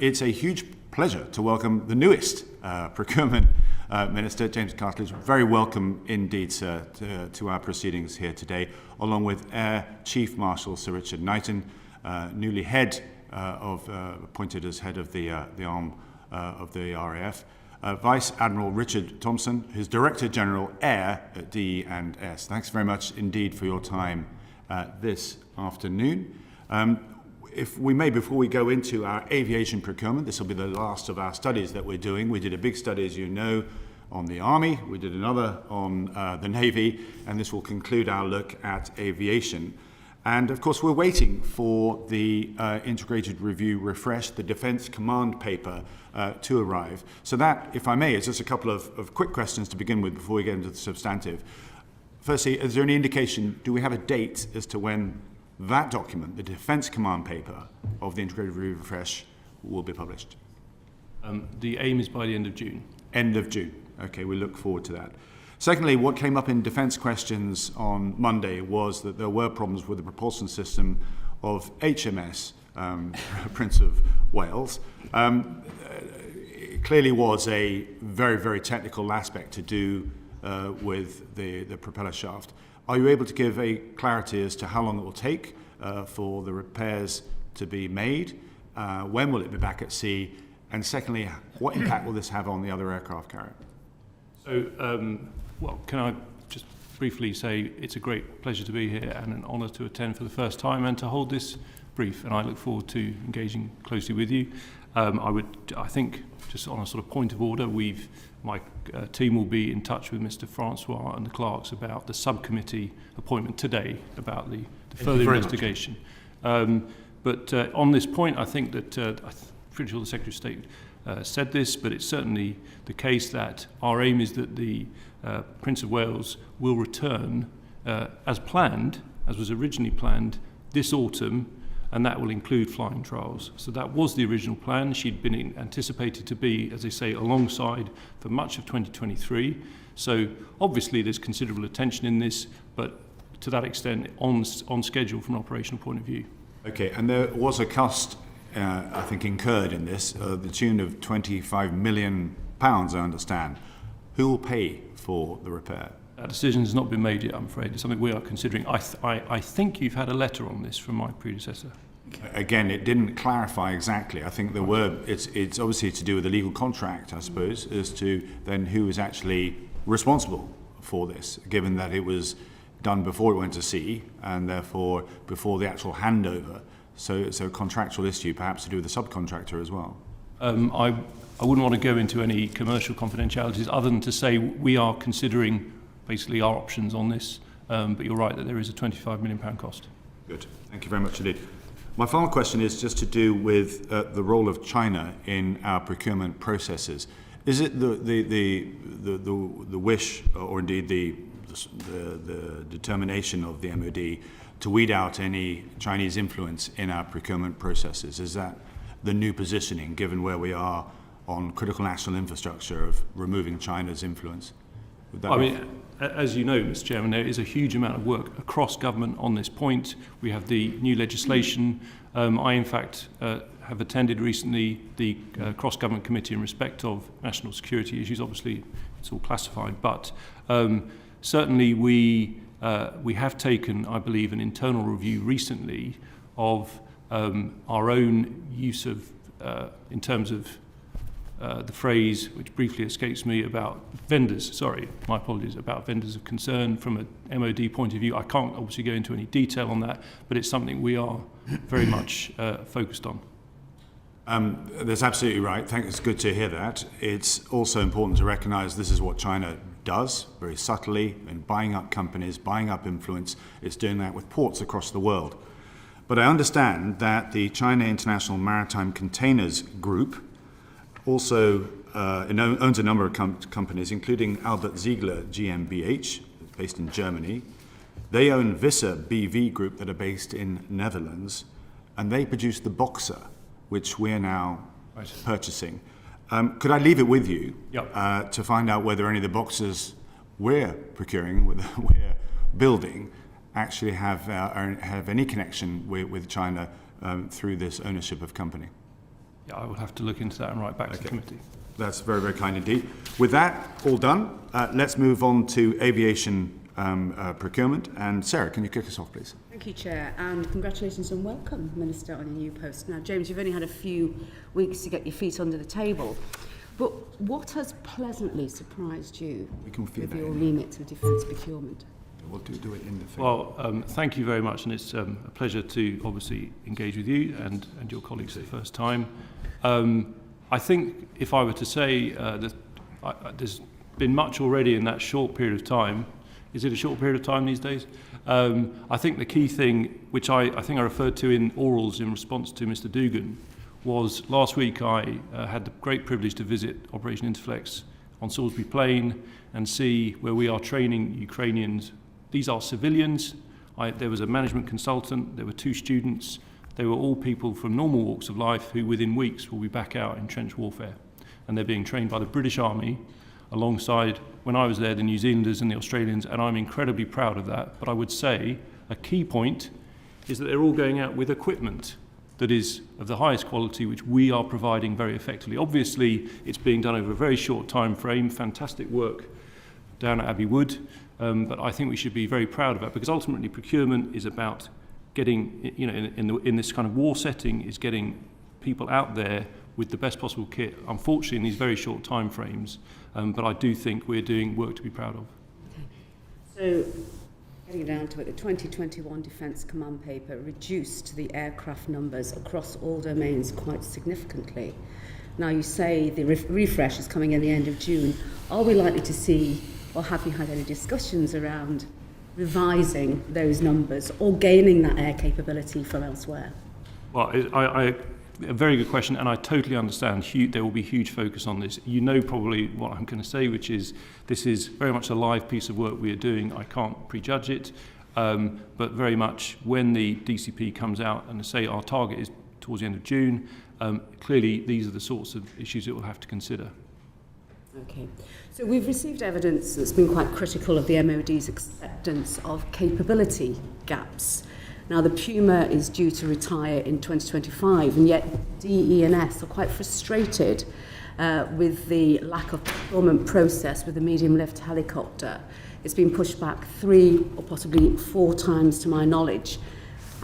It's a huge pleasure to welcome the newest Procurement Minister, James Cartlidge. Very welcome indeed, sir, to our proceedings here today, along with Air Chief Marshal Sir Richard Knighton, newly appointed as head of the arm of the RAF, Vice Admiral Richard Thompson, who's Director General Air at DE&S. Thanks very much indeed for your time this afternoon. If we may, before we go into our aviation procurement, this will be the last of our studies that we're doing. We did a big study, as you know, on the Army. We did another on the Navy, and this will conclude our look at aviation. And of course, we're waiting for the Integrated Review Refresh, the Defence Command paper, to arrive. So that, if I may, is just a couple of quick questions to begin with before we get into the substantive. Firstly, is there any indication, do we have a date as to when that document, the Defence Command paper of the Integrated Review Refresh, will be published? The aim is by the end of June. End of June. Okay, we look forward to that. Secondly, what came up in defence questions on Monday was that there were problems with the propulsion system of HMS Prince of Wales. It clearly was a very, very technical aspect to do with the propeller shaft. Are you able to give a clarity as to how long it will take for the repairs to be made? When will it be back at sea? And secondly, what impact will this have on the other aircraft carrier? So, well, can I just briefly say it's a great pleasure to be here and an honour to attend for the first time and to hold this brief, and I look forward to engaging closely with you. I think, just on a sort of point of order, my team will be in touch with Mr. Francois and the clerks about the subcommittee appointment today about the further investigation. But on this point, I think that I'm pretty sure the Secretary of State said this, but it's certainly the case that our aim is that the Prince of Wales will return as planned, as was originally planned, this autumn, and that will include flying trials. So that was the original plan. She'd been anticipated to be, as they say, alongside for much of 2023. So obviously there's considerable attention in this, but to that extent on schedule from an operational point of view. Okay, and there was a cost, I think, incurred in this, the tune of £25 million, I understand. Who will pay for the repair? That decision has not been made yet, I'm afraid. It's something we are considering. I think you've had a letter on this from my predecessor. Again, it didn't clarify exactly. I think there were. It's obviously to do with the legal contract, I suppose, as to then who is actually responsible for this, given that it was done before it went to sea and therefore before the actual handover. So it's a contractual issue, perhaps to do with the subcontractor as well. I wouldn't want to go into any commercial confidentialities other than to say we are considering basically our options on this, but you're right that there is a £25 million cost. Good, thank you very much indeed. My final question is just to do with the role of China in our procurement processes. Is it the wish, or indeed the determination of the MOD to weed out any Chinese influence in our procurement processes? Is that the new positioning, given where we are on critical national infrastructure, of removing China's influence? I mean, as you know, Mr. Chairman, there is a huge amount of work across government on this point. We have the new legislation. I, in fact, have attended recently the cross-government committee in respect of national security issues. Obviously, it's all classified, but certainly we have taken, I believe, an internal review recently of our own use of, in terms of the phrase, which briefly escapes me, about vendors, sorry, my apologies, about vendors of concern from a MOD point of view. I can't obviously go into any detail on that, but it's something we are very much focused on. That's absolutely right. It's good to hear that. It's also important to recognise this is what China does, very subtly, in buying up companies, buying up influence. It's doing that with ports across the world. But I understand that the China International Maritime Containers Group also owns a number of companies, including Albert Ziegler GmbH, based in Germany. They own Visser BV Group, that are based in Netherlands, and they produce the Boxer, which we're now purchasing. Could I leave it with you to find out whether any of the Boxers we're procuring, we're building, actually have any connection with China through this ownership of company? I will have to look into that and write back to the committee. That's very, very kind indeed. With that all done, let's move on to aviation procurement. And Sarah, can you kick us off, please? Thank you, Chair, and congratulations and welcome, Minister, on your new post. Now, James, you've only had a few weeks to get your feet under the table, but what has pleasantly surprised you with your remit of defence procurement? We'll do it in the film. Well, thank you very much, and it's a pleasure to obviously engage with you and your colleagues for the first time. I think if I were to say that there's been much already in that short period of time. Is it a short period of time these days? I think the key thing, which I think I referred to in orals in response to Mr. Dugan, was last week I had the great privilege to visit Operation Interflex on Salisbury Plain and see where we are training Ukrainians. These are civilians. There was a management consultant, there were 2 students. They were all people from normal walks of life who within weeks will be back out in trench warfare. And they're being trained by the British Army alongside, when I was there, the New Zealanders and the Australians, and I'm incredibly proud of that. But I would say a key point is that they're all going out with equipment that is of the highest quality, which we are providing very effectively. Obviously, it's being done over a very short time frame, fantastic work down at Abbey Wood, but I think we should be very proud of that, because ultimately procurement is about getting, in this kind of war setting, is getting people out there with the best possible kit, unfortunately in these very short time frames, but I do think we're doing work to be proud of. Okay. So, getting down to it, the 2021 Defence Command Paper reduced the aircraft numbers across all domains quite significantly. Now you say the refresh is coming in the end of June. Are we likely to see, or have you had any discussions around revising those numbers or gaining that air capability from elsewhere? Well, a very good question, and I totally understand there will be huge focus on this. You know probably what I'm going to say, which is this is very much a live piece of work we are doing. I can't prejudge it, but very much when the DCP comes out and say our target is towards the end of June, clearly these are the sorts of issues it will have to consider. Okay, so we've received evidence that's been quite critical of the MOD's acceptance of capability gaps. Now, the Puma is due to retire in 2025, and yet DE&S are quite frustrated with the lack of procurement process with the medium-lift helicopter. It's been pushed back 3 or possibly 4 times to my knowledge,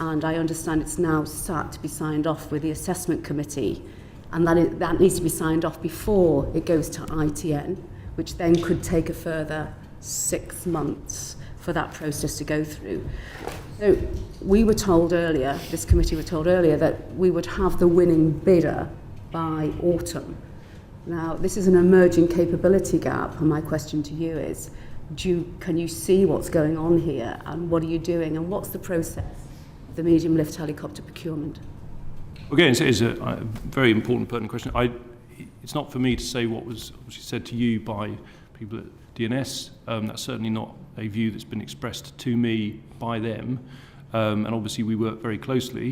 and I understand it's now sat to be signed off with the assessment committee, and that needs to be signed off before it goes to ITN, which then could take a further 6 months for that process to go through. So we were told earlier, this committee were told earlier, that we would have the winning bidder by autumn. Now, this is an emerging capability gap, and my question to you is, can you see what's going on here, and what are you doing, and what's the process of the medium-lift helicopter procurement? Again, it's a very important, pertinent question. It's not for me to say what was said to you by people at DNS. That's certainly not a view that's been expressed to me by them. And obviously we work very closely.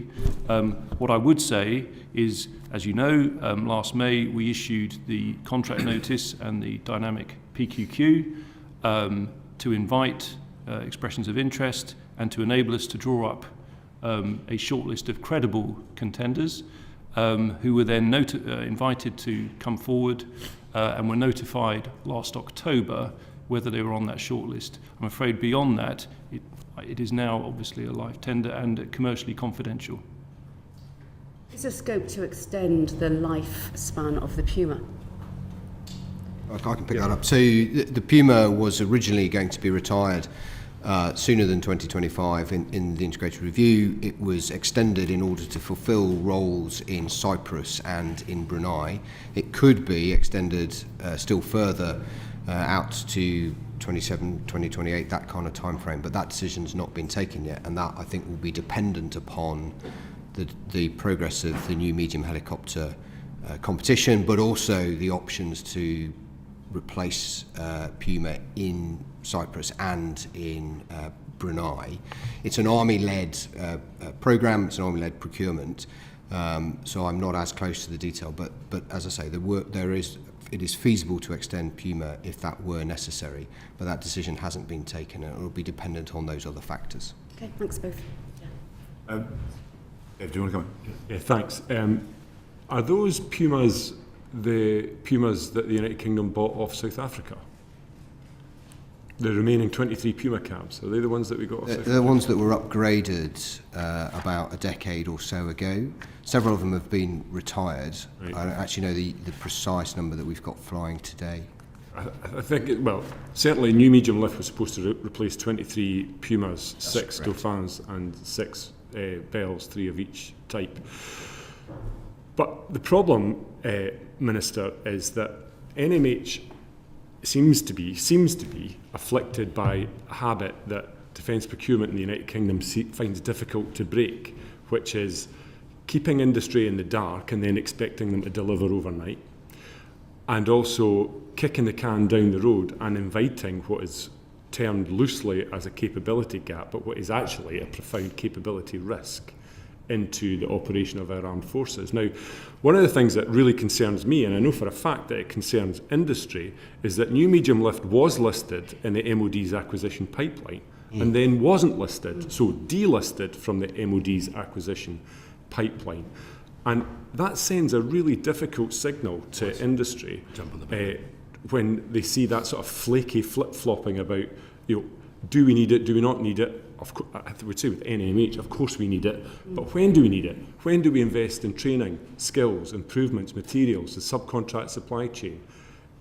What I would say is, as you know, last May we issued the contract notice and the dynamic PQQ to invite expressions of interest and to enable us to draw up a short list of credible contenders who were then invited to come forward and were notified last October whether they were on that short list. I'm afraid beyond that, it is now obviously a live tender and commercially confidential. Is there scope to extend the lifespan of the Puma? I can pick that up. So the Puma was originally going to be retired sooner than 2025 in the integrated review. It was extended in order to fulfil roles in Cyprus and in Brunei. It could be extended still further out to 27, 2028, that kind of time frame, but that decision's not been taken yet, and that I think will be dependent upon the progress of the new medium helicopter competition, but also the options to replace Puma in Cyprus and in Brunei. It's an Army-led program, it's an Army-led procurement, so I'm not as close to the detail, but as I say, it is feasible to extend Puma if that were necessary, but that decision hasn't been taken, and it will be dependent on those other factors. Okay, thanks both. Dave, do you want to come in? Yeah, thanks. Are those Pumas the Pumas that the United Kingdom bought off South Africa? The remaining 23 Puma cabs, are they the ones that we got off South Africa? They're the ones that were upgraded about a decade or so ago. Several of them have been retired. Right. I don't actually know the precise number that we've got flying today. I think, certainly New Medium Lift was supposed to replace 23 Pumas, That's 6 correct. Dauphins and 6 Bells, 3 of each type. But the problem, Minister, is that NMH seems to be afflicted by a habit that Defence Procurement in the United Kingdom finds difficult to break, which is keeping industry in the dark and then expecting them to deliver overnight, and also kicking the can down the road and inviting what is termed loosely as a capability gap, but what is actually a profound capability risk into the operation of our armed forces. Now, one of the things that really concerns me, and I know for a fact that it concerns industry, is that New Medium Lift was listed in the MOD's acquisition pipeline and then wasn't listed, so delisted from the MOD's acquisition pipeline. And that sends a really difficult signal to industry when they see that sort of flaky flip-flopping about, do we need it, do we not need it? Of course, I would say with NMH, of course we need it, but when do we need it? When do we invest in training, skills, improvements, materials, the subcontract supply chain?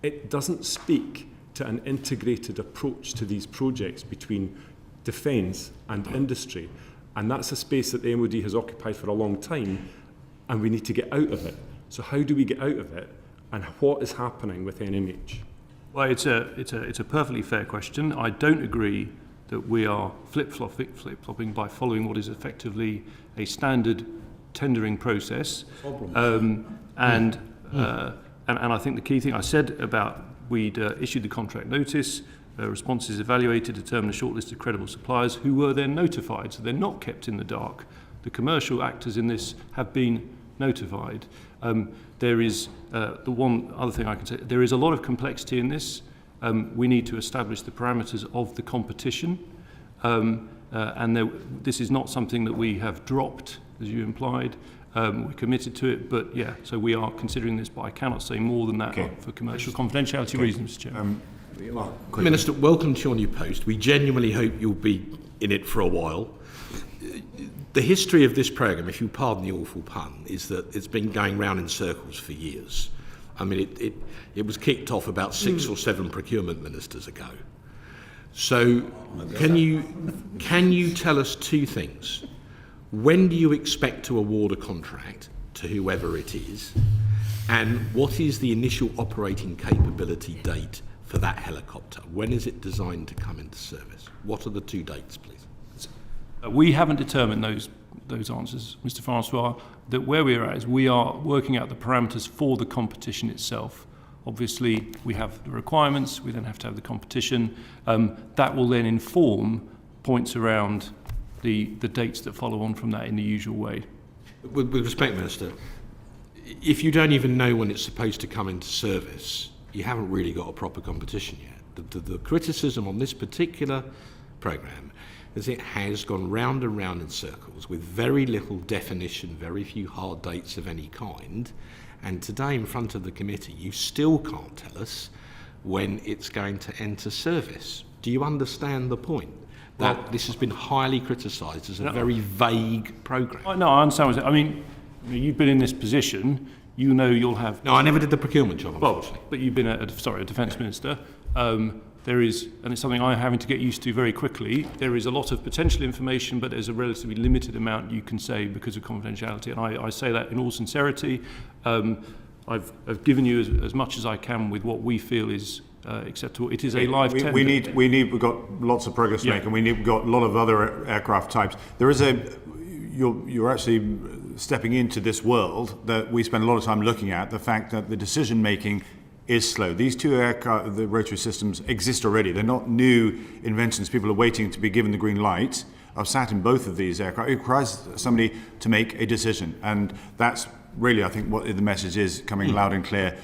It doesn't speak to an integrated approach to these projects between defence and industry, and that's a space that the MOD has occupied for a long time, and we need to get out of it. So how do we get out of it, and what is happening with NMH? Well, it's a perfectly fair question. I don't agree that we are flip-flopping by following what is effectively a standard tendering process. And I think the key thing I said about we'd issued the contract notice, responses evaluated, determined a short list of credible suppliers who were then notified, so they're not kept in the dark. The commercial actors in this have been notified. There is the one other thing I can say, there is a lot of complexity in this. We need to establish the parameters of the competition, this is not something that we have dropped, as you implied. We're committed to it, but yeah, so we are considering this, but I cannot say more than that for commercial confidentiality reasons, Mr. Chairman. Minister, welcome to your new post. We genuinely hope you'll be in it for a while. The history of this programme, if you pardon the awful pun, is that it's been going round in circles for years. I mean, it was kicked off about 6 or 7 procurement ministers ago. So can you tell us 2 things? When do you expect to award a contract to whoever it is? And what is the initial operating capability date for that helicopter? When is it designed to come into service? What are the 2 dates, please? We haven't determined those answers, Mr. Francois. That where we are at is we are working out the parameters for the competition itself. Obviously, we have the requirements, we then have to have the competition. That will then inform points around the dates that follow on from that in the usual way. With respect, Minister, if you don't even know when it's supposed to come into service, you haven't really got a proper competition yet. The criticism on this particular programme is it has gone round and round in circles with very little definition, very few hard dates of any kind. And today, in front of the committee, you still can't tell us when it's going to enter service. Do you understand the point? That this has been highly criticised as a very vague programme. No, I understand what you're saying. I mean, you've been in this position, you know you'll have... No, I never did the procurement job, unfortunately. But you've been a Defence Minister. There is, and it's something I'm having to get used to very quickly, there is a lot of potential information, but there's a relatively limited amount you can say because of confidentiality. And I say that in all sincerity. I've given you as much as I can with what we feel is acceptable. It is a live tender. We've got lots of progress to make, and we've got a lot of other aircraft types. There is you're actually stepping into this world that we spend a lot of time looking at, the fact that the decision making is slow. These 2 aircraft, the rotary systems, exist already. They're not new inventions. People are waiting to be given the green light. I've sat in both of these aircraft. It requires somebody to make a decision, and that's really, I think, what the message is coming loud and clear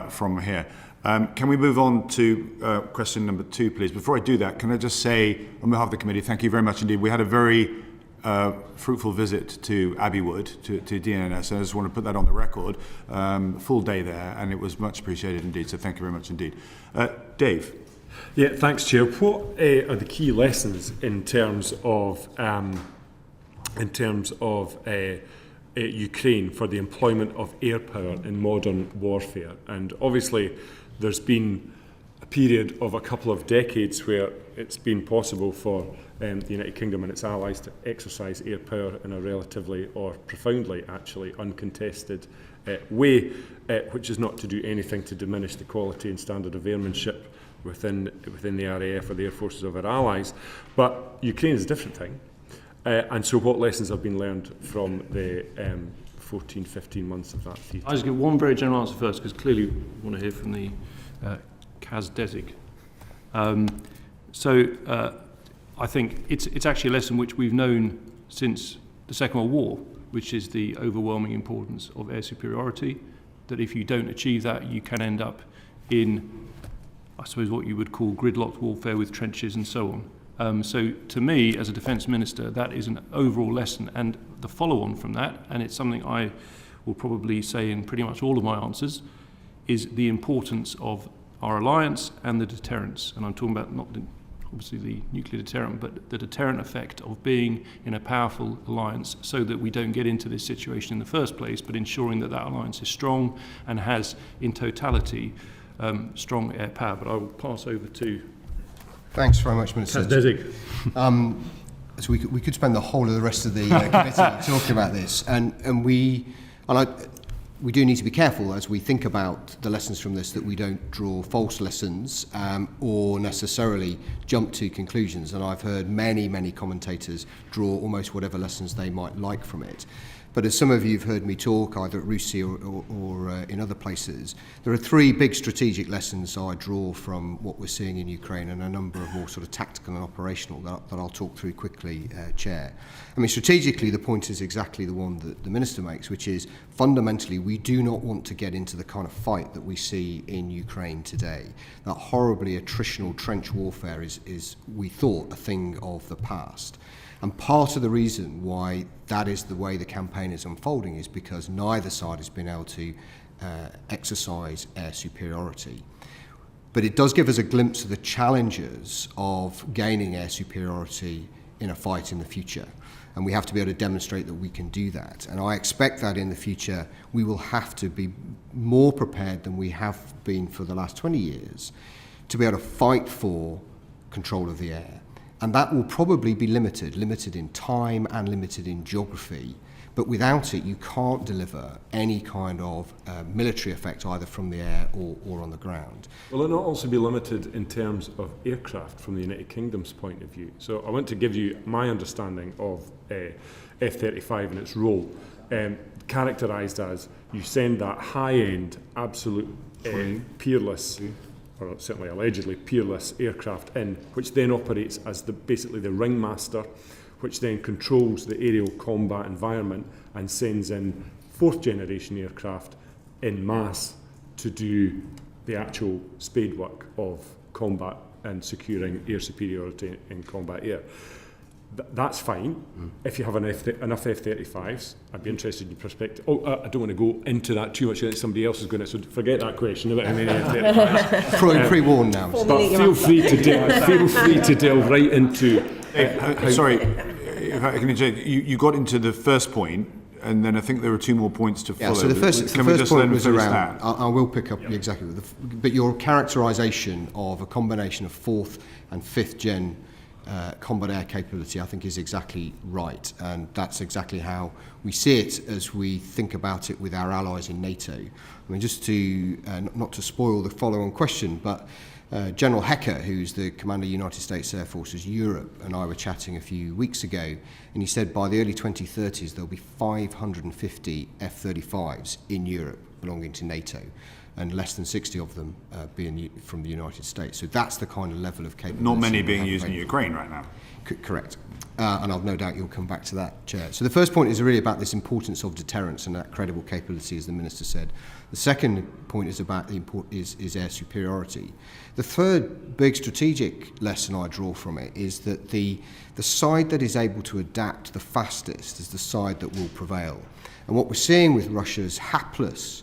from here. Can we move on to question number 2, please? Before I do that, can I just say, on behalf of the committee, thank you very much indeed. We had a very fruitful visit to Abbeywood, to DNS, and I just want to put that on the record. Full day there, and it was much appreciated indeed, so thank you very much indeed. Dave? Yeah, thanks, Chair. What are the key lessons in terms of Ukraine for the employment of air power in modern warfare? And obviously, there's been a period of a couple of decades where it's been possible for the United Kingdom and its allies to exercise air power in a relatively, or profoundly actually, uncontested way, which is not to do anything to diminish the quality and standard of airmanship within the RAF or the air forces of our allies. But Ukraine is a different thing. And so what lessons have been learned from the 14, 15 months of that theatre? I'll just give one very general answer first, because clearly we want to hear from the CAS DESIG. I think it's actually a lesson which we've known since the Second World War, which is the overwhelming importance of air superiority, that if you don't achieve that, you can end up in, I suppose, what you would call gridlocked warfare with trenches and so on. So to me, as a defence minister, that is an overall lesson. And the follow-on from that, and it's something I will probably say in pretty much all of my answers, is the importance of our alliance and the deterrence. And I'm talking about not obviously the nuclear deterrent, but the deterrent effect of being in a powerful alliance so that we don't get into this situation in the first place, but ensuring that that alliance is strong and has, in totality, strong air power. But I will pass over to... Thanks very much, Minister. CAS DESIG. So we could spend the whole of the rest of the committee talking about this, and we do need to be careful as we think about the lessons from this, that we don't draw false lessons or necessarily jump to conclusions. And I've heard many commentators draw almost whatever lessons they might like from it. But as some of you have heard me talk, either at Russia or in other places, there are three big strategic lessons I draw from what we're seeing in Ukraine, and a number of more sort of tactical and operational that I'll talk through quickly, Chair. I mean, strategically, the point is exactly the one that the Minister makes, which is fundamentally we do not want to get into the kind of fight that we see in Ukraine today. That horribly attritional trench warfare is we thought, a thing of the past. And part of the reason why that is the way the campaign is unfolding is because neither side has been able to exercise air superiority. But it does give us a glimpse of the challenges of gaining air superiority in a fight in the future. And we have to be able to demonstrate that we can do that. And I expect that in the future we will have to be more prepared than we have been for the last 20 years to be able to fight for control of the air. And that will probably be limited in time and limited in geography. But without it, you can't deliver any kind of military effect either from the air or on the ground. Will it not also be limited in terms of aircraft from the United Kingdom's point of view? So I want to give you my understanding of F-35 and its role, characterised as you send that high-end, absolute, peerless, or certainly allegedly peerless aircraft in, which then operates as basically the ringmaster, which then controls the aerial combat environment and sends in fourth generation aircraft in mass to do the actual spade work of combat and securing air superiority in combat air. That's fine if you have enough F-35s. I'd be interested in your perspective. I don't want to go into that too much. Somebody else is going to, so forget that question about how many F-35s. Pre-warned now. But feel free to delve right into... Sorry, if I can interject, you got into the first point, and then I think there were two more points to follow. Yeah, so the first point was around, I will pick up exactly, but your characterisation of a combination of fourth and fifth gen combat air capability, I think, is exactly right, and that's exactly how we see it as we think about it with our allies in NATO. I mean, just to not to spoil the follow-on question, but General Hecker, who's the commander of the United States Air Forces Europe, and I were chatting a few weeks ago, and he said by the early 2030s there'll be 550 F-35s in Europe belonging to NATO, and less than 60 of them being from the United States. So that's the kind of level of capability. Not many being used in Ukraine right now. Correct. And I've no doubt you'll come back to that, Chair. So the first point is really about this importance of deterrence and that credible capability, as the Minister said. The second point point is about is air superiority. The third big strategic lesson I draw from it is that the side that is able to adapt the fastest is the side that will prevail. And what we're seeing with Russia's hapless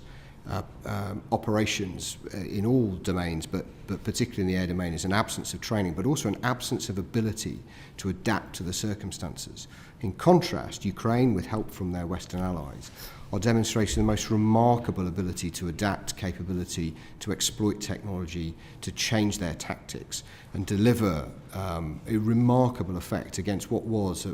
operations in all domains, but particularly in the air domain, is an absence of training, but also an absence of ability to adapt to the circumstances. In contrast, Ukraine, with help from their Western allies, are demonstrating the most remarkable ability to adapt capability, to exploit technology, to change their tactics, and deliver a remarkable effect against what was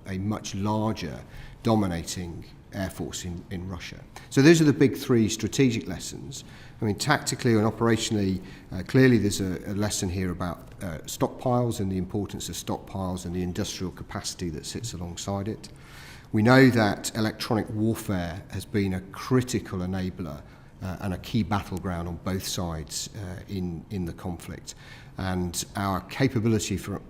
a much larger, dominating air force in Russia. So those are the big three strategic lessons. I mean, tactically and operationally, clearly there's a lesson here about stockpiles and the importance of stockpiles and the industrial capacity that sits alongside it. We know that electronic warfare has been a critical enabler and a key battleground on both sides in the conflict. And our capability for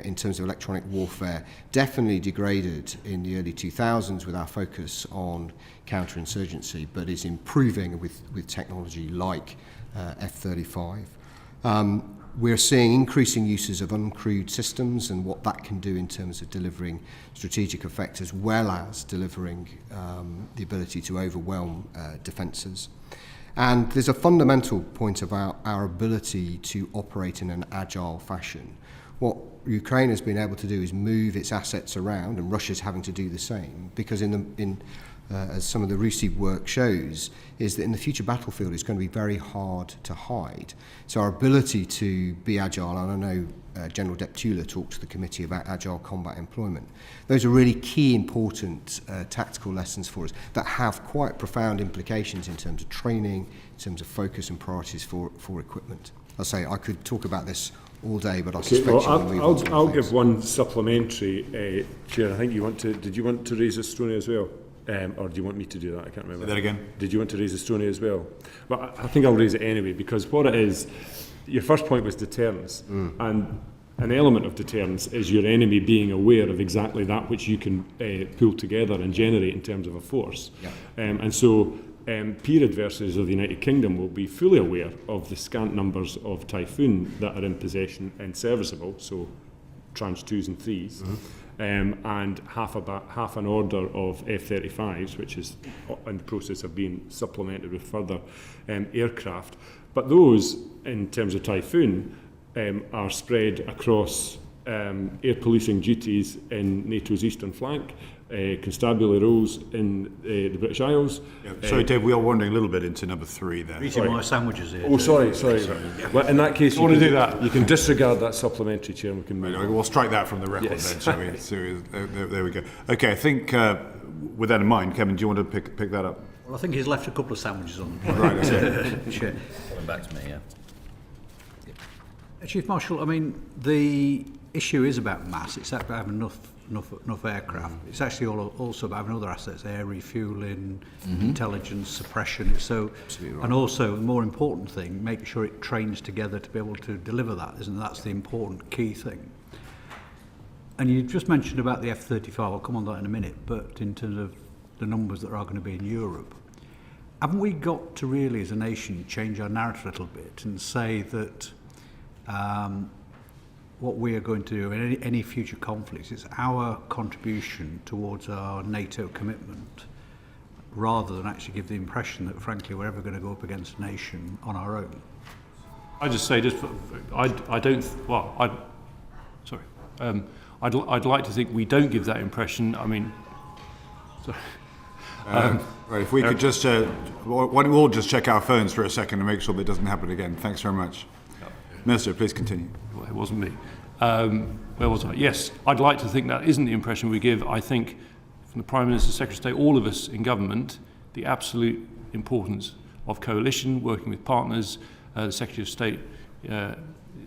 in terms of electronic warfare definitely degraded in the early 2000s with our focus on counterinsurgency, but is improving with technology like F-35. We're seeing increasing uses of uncrewed systems and what that can do in terms of delivering strategic effect, as well as delivering the ability to overwhelm defences. And there's a fundamental point about our ability to operate in an agile fashion. What Ukraine has been able to do is move its assets around, and Russia's having to do the same, because as some of the RUSI work shows, is that in the future battlefield it's going to be very hard to hide. So our ability to be agile, and I know General Deptula talked to the committee about agile combat employment. Those are really key, important tactical lessons for us that have quite profound implications in terms of training, in terms of focus and priorities for equipment. I'll say I could talk about this all day, but I suspect I'll give one supplementary, Chair. I think did you want to raise Estonia as well? Or do you want me to do that? I can't remember. Say that again? Did you want to raise Estonia as well? Well, I think I'll raise it anyway, because what it is, your first point was deterrence. And an element of deterrence is your enemy being aware of exactly that which you can pull together and generate in terms of a force. Yeah. And so peer adversaries of the United Kingdom will be fully aware of the scant numbers of Typhoon that are in possession and serviceable, so tranche 2s and 3s. And half an order of F-35s, which is in the process of being supplemented with further aircraft. But those, in terms of Typhoon, are spread across air policing duties in NATO's eastern flank, constabulary roles in the British Isles. Yeah. Sorry, Dave, we are wandering a little bit into number 3 there. Eating my sandwiches here. Oh, sorry. Well, in that case, you want to can do that. You can disregard that supplementary, Chair, and we can move on. We'll strike that from the record Yes. then, shall we? There we go. Okay, I think with that in mind, Kevin, do you want to pick that up? Well, I think he's left a couple of sandwiches on the plate. Right, okay. Sure. Coming back to me, yeah. Chief Marshal, I mean, the issue is about mass. It's about having enough aircraft. It's actually also about having other assets, air refueling, intelligence, suppression. So, Absolutely right. and also the more important thing, making sure it trains together to be able to deliver that. That's the important key thing. And you just mentioned about the F-35. I'll come on that in a minute. But in terms of the numbers that are going to be in Europe, haven't we got to really, as a nation, change our narrative a little bit and say that what we are going to do in any future conflicts is our contribution towards our NATO commitment, rather than actually give the impression that, frankly, we're ever going to go up against a nation on our own? I just say, I'd like to think we don't give that impression. I mean, sorry. Right, if we could just, why don't we all just check our phones for a second and make sure that doesn't happen again. Thanks very much. Minister, please continue. Well, it wasn't me. Where was I? Yes, I'd like to think that isn't the impression we give. I think from the Prime Minister, Secretary of State, all of us in government, the absolute importance of coalition, working with partners. The Secretary of State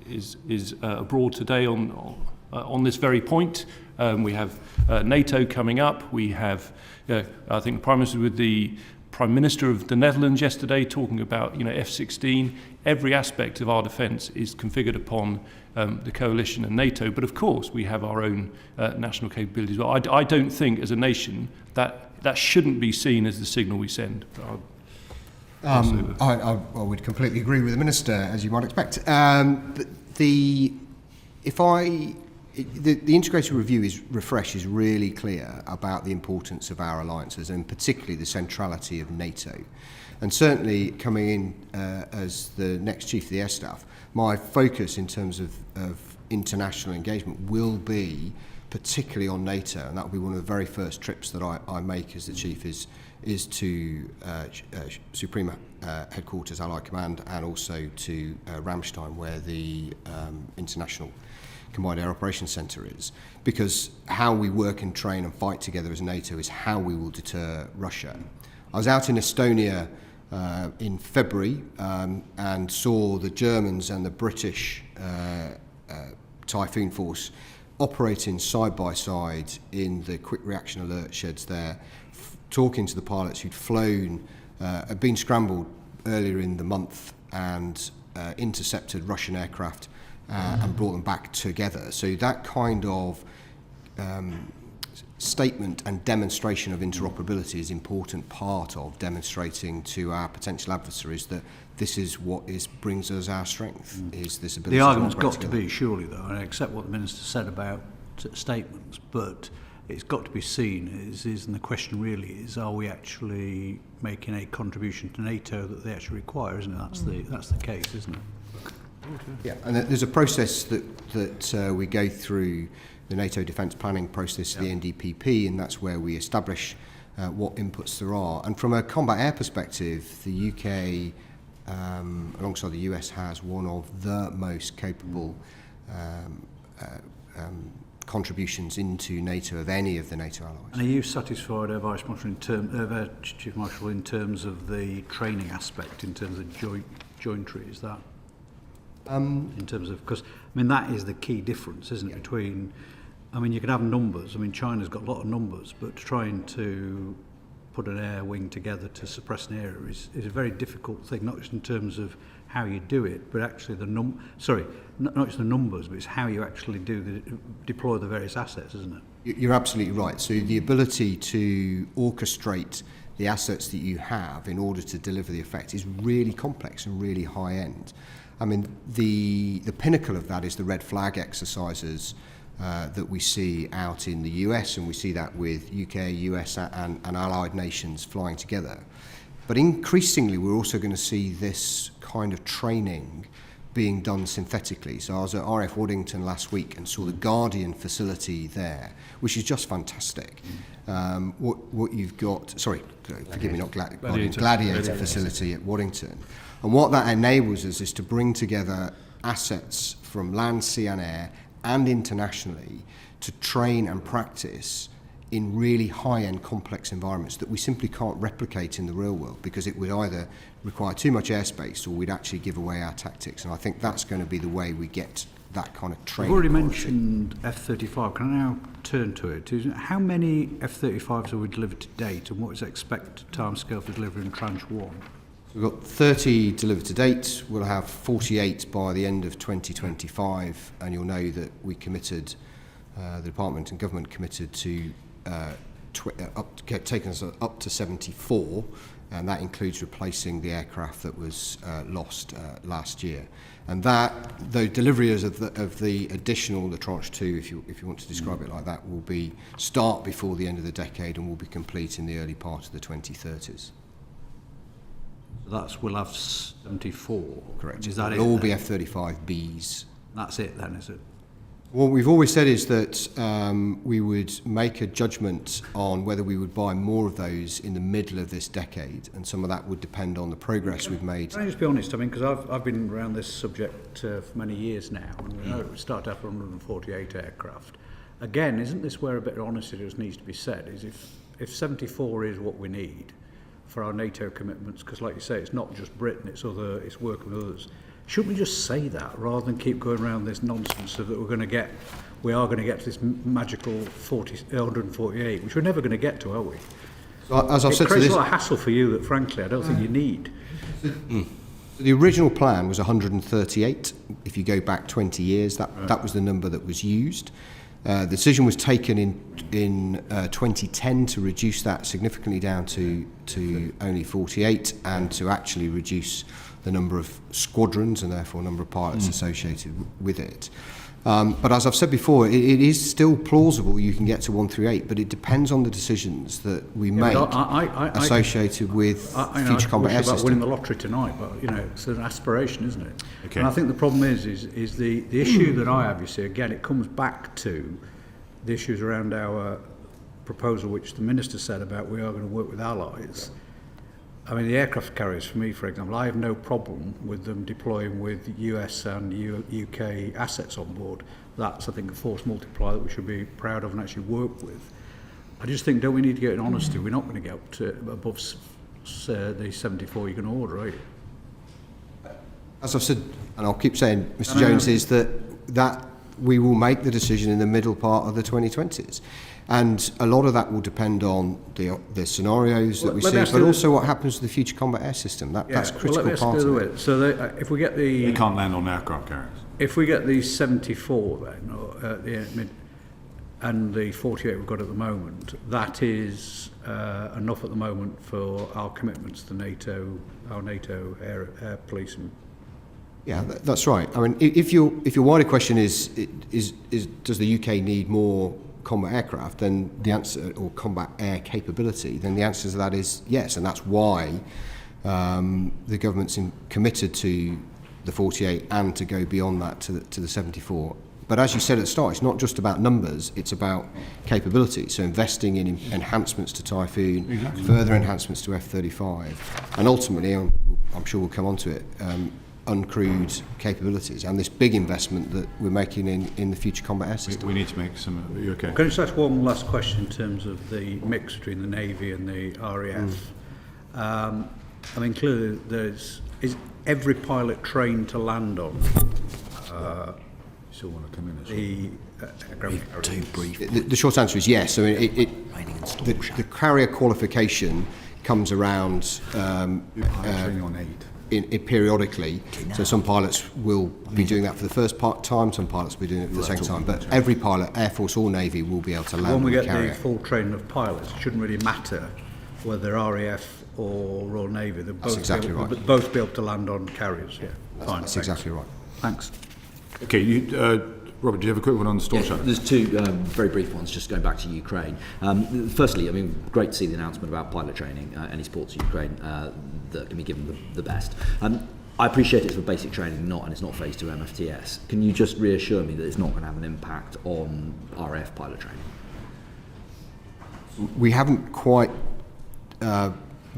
is abroad today on this very point. We have NATO coming up. We have, I think, the Prime Minister with the Prime Minister of the Netherlands yesterday talking about F-16. Every aspect of our defence is configured upon the coalition and NATO. But of course, we have our own national capabilities. Well, I don't think, as a nation, that shouldn't be seen as the signal we send. I would completely agree with the Minister, as you might expect. But the integrated review is really clear about the importance of our alliances and particularly the centrality of NATO. And certainly coming in as the next Chief of the Air Staff, my focus in terms of international engagement will be particularly on NATO, and that will be one of the very first trips that I make as the Chief is to Supreme Headquarters Allied Command and also to Ramstein, where the International Combined Air Operations Centre is, because how we work and train and fight together as NATO is how we will deter Russia. I was out in Estonia in February and saw the Germans and the British Typhoon Force operating side by side in the quick reaction alert sheds there, talking to the pilots who'd flown, had been scrambled earlier in the month and intercepted Russian aircraft and brought them back together. So that kind of statement and demonstration of interoperability is an important part of demonstrating to our potential adversaries that this is what brings us our strength, is this ability The to argument's operate got to together. be, surely, though, and I accept what the Minister said about statements, but it's got to be seen, and the question really is, are we actually making a contribution to NATO that they actually require, isn't it? That's the case, isn't it? Yeah, and there's a process that we go through, the NATO defence planning process, the NDPP, and that's where we establish what inputs there are. And from a combat air perspective, the UK, alongside the US, has one of the most capable contributions into NATO of any of the NATO allies. And are you satisfied, Vice Marshal, Chief Marshal, in terms of the training aspect, in terms of jointry? Is that in terms of, because I mean that is the key difference, isn't it? Between, I mean, you can have numbers. I mean, China's got a lot of numbers, but trying to put an air wing together to suppress an area is a very difficult thing, not just in terms of how you do it, but actually not just the numbers, but it's how you actually deploy the various assets, isn't it? You're absolutely right. So the ability to orchestrate the assets that you have in order to deliver the effect is really complex and really high end. I mean, the pinnacle of that is the red flag exercises that we see out in the US, and we see that with UK, US and allied nations flying together. But increasingly, we're also going to see this kind of training being done synthetically. So I was at RF Waddington last week and saw the Guardian facility there, which is just fantastic. What you've got, sorry, forgive me, not Gladiator facility at Waddington. And what that enables us is to bring together assets from land, sea and air and internationally to train and practice in really high-end complex environments that we simply can't replicate in the real world, because it would either require too much airspace or we'd actually give away our tactics. And I think that's going to be the way we get that kind of training. You've already quality. mentioned F-35. Can I now turn to it? How many F-35s have we delivered to date, and what is the expected timescale for delivery in Tranche 1? We've got 30 delivered to date. We'll have 48 by the end of 2025, and you'll know that we committed, the Department and Government committed to taking us up to 74, and that includes replacing the aircraft that was lost last year. And that, the deliveries of the additional, the Tranche 2, if you want to describe it like that, will start before the end of the decade and will be complete in the early part of the 2030s. We'll have 74. Correct. Is that It'll all it? be F-35Bs. That's it then, is it? What we've always said is that we would make a judgment on whether we would buy more of those in the middle of this decade, and some of that would depend on the progress we've made. Can I just be honest? I mean, because I've been around this subject for many years now, and we know it started off with 148 aircraft. Again, isn't this where a bit of honesty just needs to be said? Is if 74 is what we need for our NATO commitments, because like you say, it's not just Britain, it's working with others. Shouldn't we just say that rather than keep going around this nonsense of that we are going to get to this magical 148, which we're never going to get to, are we? So, as I've said, it creates a lot of hassle for you that, frankly, I don't think you need. The original plan was 138. If you go back 20 years, that was the number that was used. The decision was taken in 2010 to reduce that significantly down to only 48 and to actually reduce the number of squadrons and therefore number of pilots associated with it. But as I've said before, it is still plausible you can get to 138, but it depends on the decisions that we make associated with future combat air about system. winning the lottery tonight, but it's an aspiration, isn't it? Okay. And I think the problem is the issue that I have. You see, again, it comes back to the issues around our proposal, which the Minister said about we are going to work with allies. I mean, the aircraft carriers, for me, for example, I have no problem with them deploying with US and UK assets on board. That's, I think, a force multiplier that we should be proud of and actually work with. I just think, don't we need to get an honesty? We're not going to get up to above the 74 you can order, are you? As I've said, and I'll keep saying, Mr. Jones, is that we will make the decision in the middle part of the 2020s. And a lot of that will depend on the scenarios that we see, but also what happens to the future combat air system. That's a critical part of it. So if we get the... They can't land on aircraft carriers. If we get the 74 then, or, and the 48 we've got at the moment, that is enough at the moment for our commitments to NATO, our NATO air police. Yeah, that's right. I mean, if your wider question is does the UK need more combat aircraft, then the answer, or combat air capability, then the answer to that is yes, and that's why the government's committed to the 48 and to go beyond that to the 74. But as you said at the start, it's not just about numbers, it's about capability. So investing in enhancements to Typhoon, further enhancements to F-35, and ultimately, I'm sure we'll come on to it, uncrewed capabilities and this big investment that we're making in the future combat air system. We need to make some... Are you okay? Can I just ask one last question in terms of the mix between the Navy and the RAF? I mean, clearly, is every pilot trained to land on Still want to come in? The short answer is yes. I mean, the carrier qualification comes around training on 8. Periodically. So some pilots will be doing that for the first time, some pilots will be doing it for the second time. But every pilot, Air Force or Navy, will be able to land when we on the get carrier. the full training of pilots, it shouldn't really matter whether they're RAF or Royal Navy. They'll That's exactly right. both be able to land on carriers. Yeah, fine. That's exactly right. Thanks. Okay, Robert, do you have a quick one on the Storm Shadow? There's two very brief ones, just going back to Ukraine. Firstly, I mean, great to see the announcement about pilot training, any sports in Ukraine that can be given the best. I appreciate it's for basic training, and it's not phase 2 MFTS. Can you just reassure me that it's not going to have an impact on RAF pilot training? We haven't quite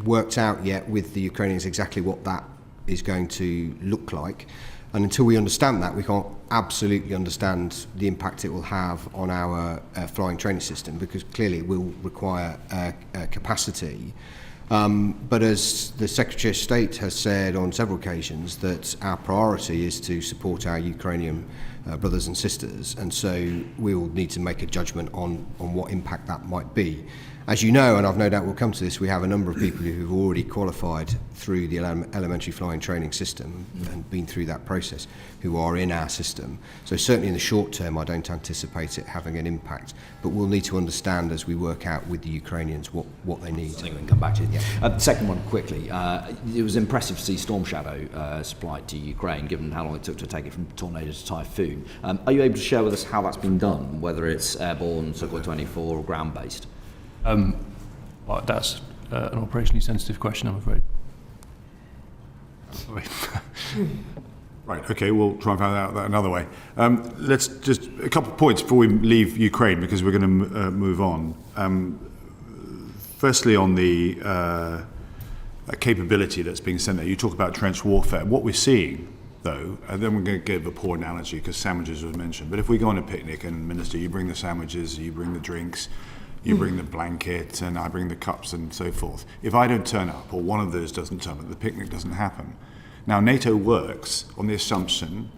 worked out yet with the Ukrainians exactly what that is going to look like. And until we understand that, we can't absolutely understand the impact it will have on our flying training system, because clearly it will require capacity. But as the Secretary of State has said on several occasions, that our priority is to support our Ukrainian brothers and sisters, and so we will need to make a judgment on what impact that might be. As you know, and I've no doubt we'll come to this, we have a number of people who've already qualified through the elementary flying training system and been through that process, who are in our system. So certainly in the short term, I don't anticipate it having an impact, but we'll need to understand as we work out with the Ukrainians what they need. I think we can come back to it. Yeah. Second one, quickly. It was impressive to see Storm Shadow supplied to Ukraine, given how long it took to take it from Tornado to Typhoon. Are you able to share with us how that's been done, whether it's airborne, Sukhoi 24, or ground-based? Well, that's an operationally sensitive question, I'm afraid. Sorry. Right, okay, we'll try and find out that another way. Let's just, a couple of points before we leave Ukraine, because we're going to move on. Firstly, on the capability that's being sent there, you talk about trench warfare. What we're seeing, though, and then we're going to give a poor analogy, because sandwiches was mentioned, but if we go on a picnic and, Minister, you bring the sandwiches, you bring the drinks, you bring the blanket, and I bring the cups and so forth. If I don't turn up, or one of those doesn't turn up, the picnic doesn't happen. Now, NATO works on the assumption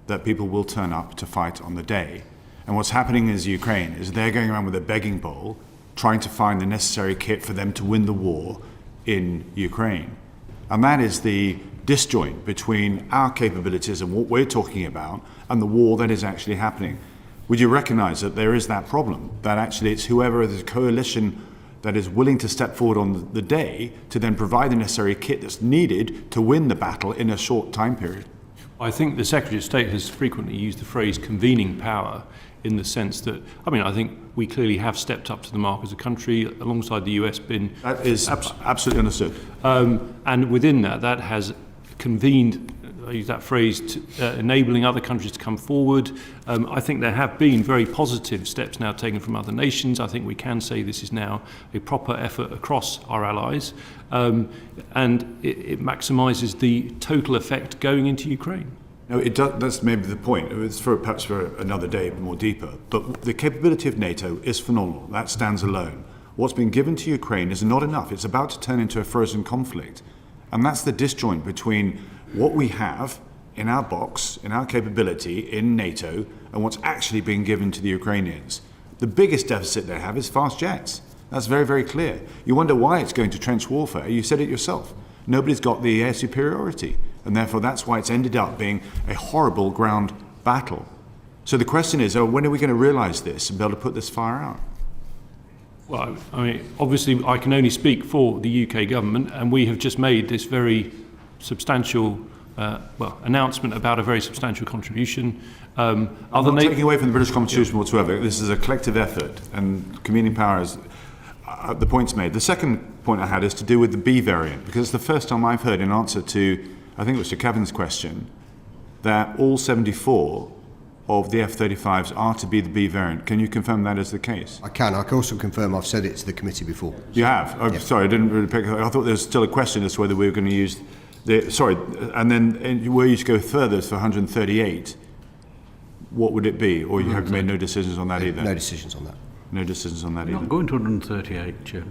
that people will turn up to fight on the day. And what's happening in Ukraine is they're going around with a begging bowl, trying to find the necessary kit for them to win the war in Ukraine. And that is the disjoint between our capabilities and what we're talking about and the war that is actually happening. would you recognise that there is that problem, that actually it's whoever the coalition that is willing to step forward on the day to then provide the necessary kit that's needed to win the battle in a short time period? I think the Secretary of State has frequently used the phrase convening power in the sense that, I think we clearly have stepped up to the mark as a country, alongside the US been... That is absolutely understood. And within that has convened, I use that phrase, enabling other countries to come forward. I think there have been very positive steps now taken from other nations. I think we can say this is now a proper effort across our allies, and it maximises the total effect going into Ukraine. No, it does, that's maybe the point. It's perhaps for another day, more deeper. But the capability of NATO is phenomenal. That stands alone. What's been given to Ukraine is not enough. It's about to turn into a frozen conflict. And that's the disjoint between what we have in our box, in our capability in NATO, and what's actually being given to the Ukrainians. The biggest deficit they have is fast jets. That's very, very clear. You wonder why it's going to trench warfare. You said it yourself. Nobody's got the air superiority, and therefore that's why it's ended up being a horrible ground battle. So the question is, when are we going to realise this and be able to put this fire out? Well, obviously I can only speak for the UK government, and we have just made this very substantial announcement about a very substantial contribution. I'm not taking away from the British Constitution whatsoever. This is a collective effort, and convening power is the point's made. The second point I had is to do with the B variant, because it's the first time I've heard in answer to, I think it was Sir Kevin's question, that all 74 of the F-35s are to be the B variant. Can you confirm that is the case? I can. I can also confirm I've said it to the committee before. You have? Oh, yeah. Sorry, I didn't really pick up. I thought there was still a question as to whether we were going to use the... Sorry, and then were you to go further for 138, what would it be? Or you have made no decisions on that either? No decisions on that. No decisions on that either? Not going to 138, Chair.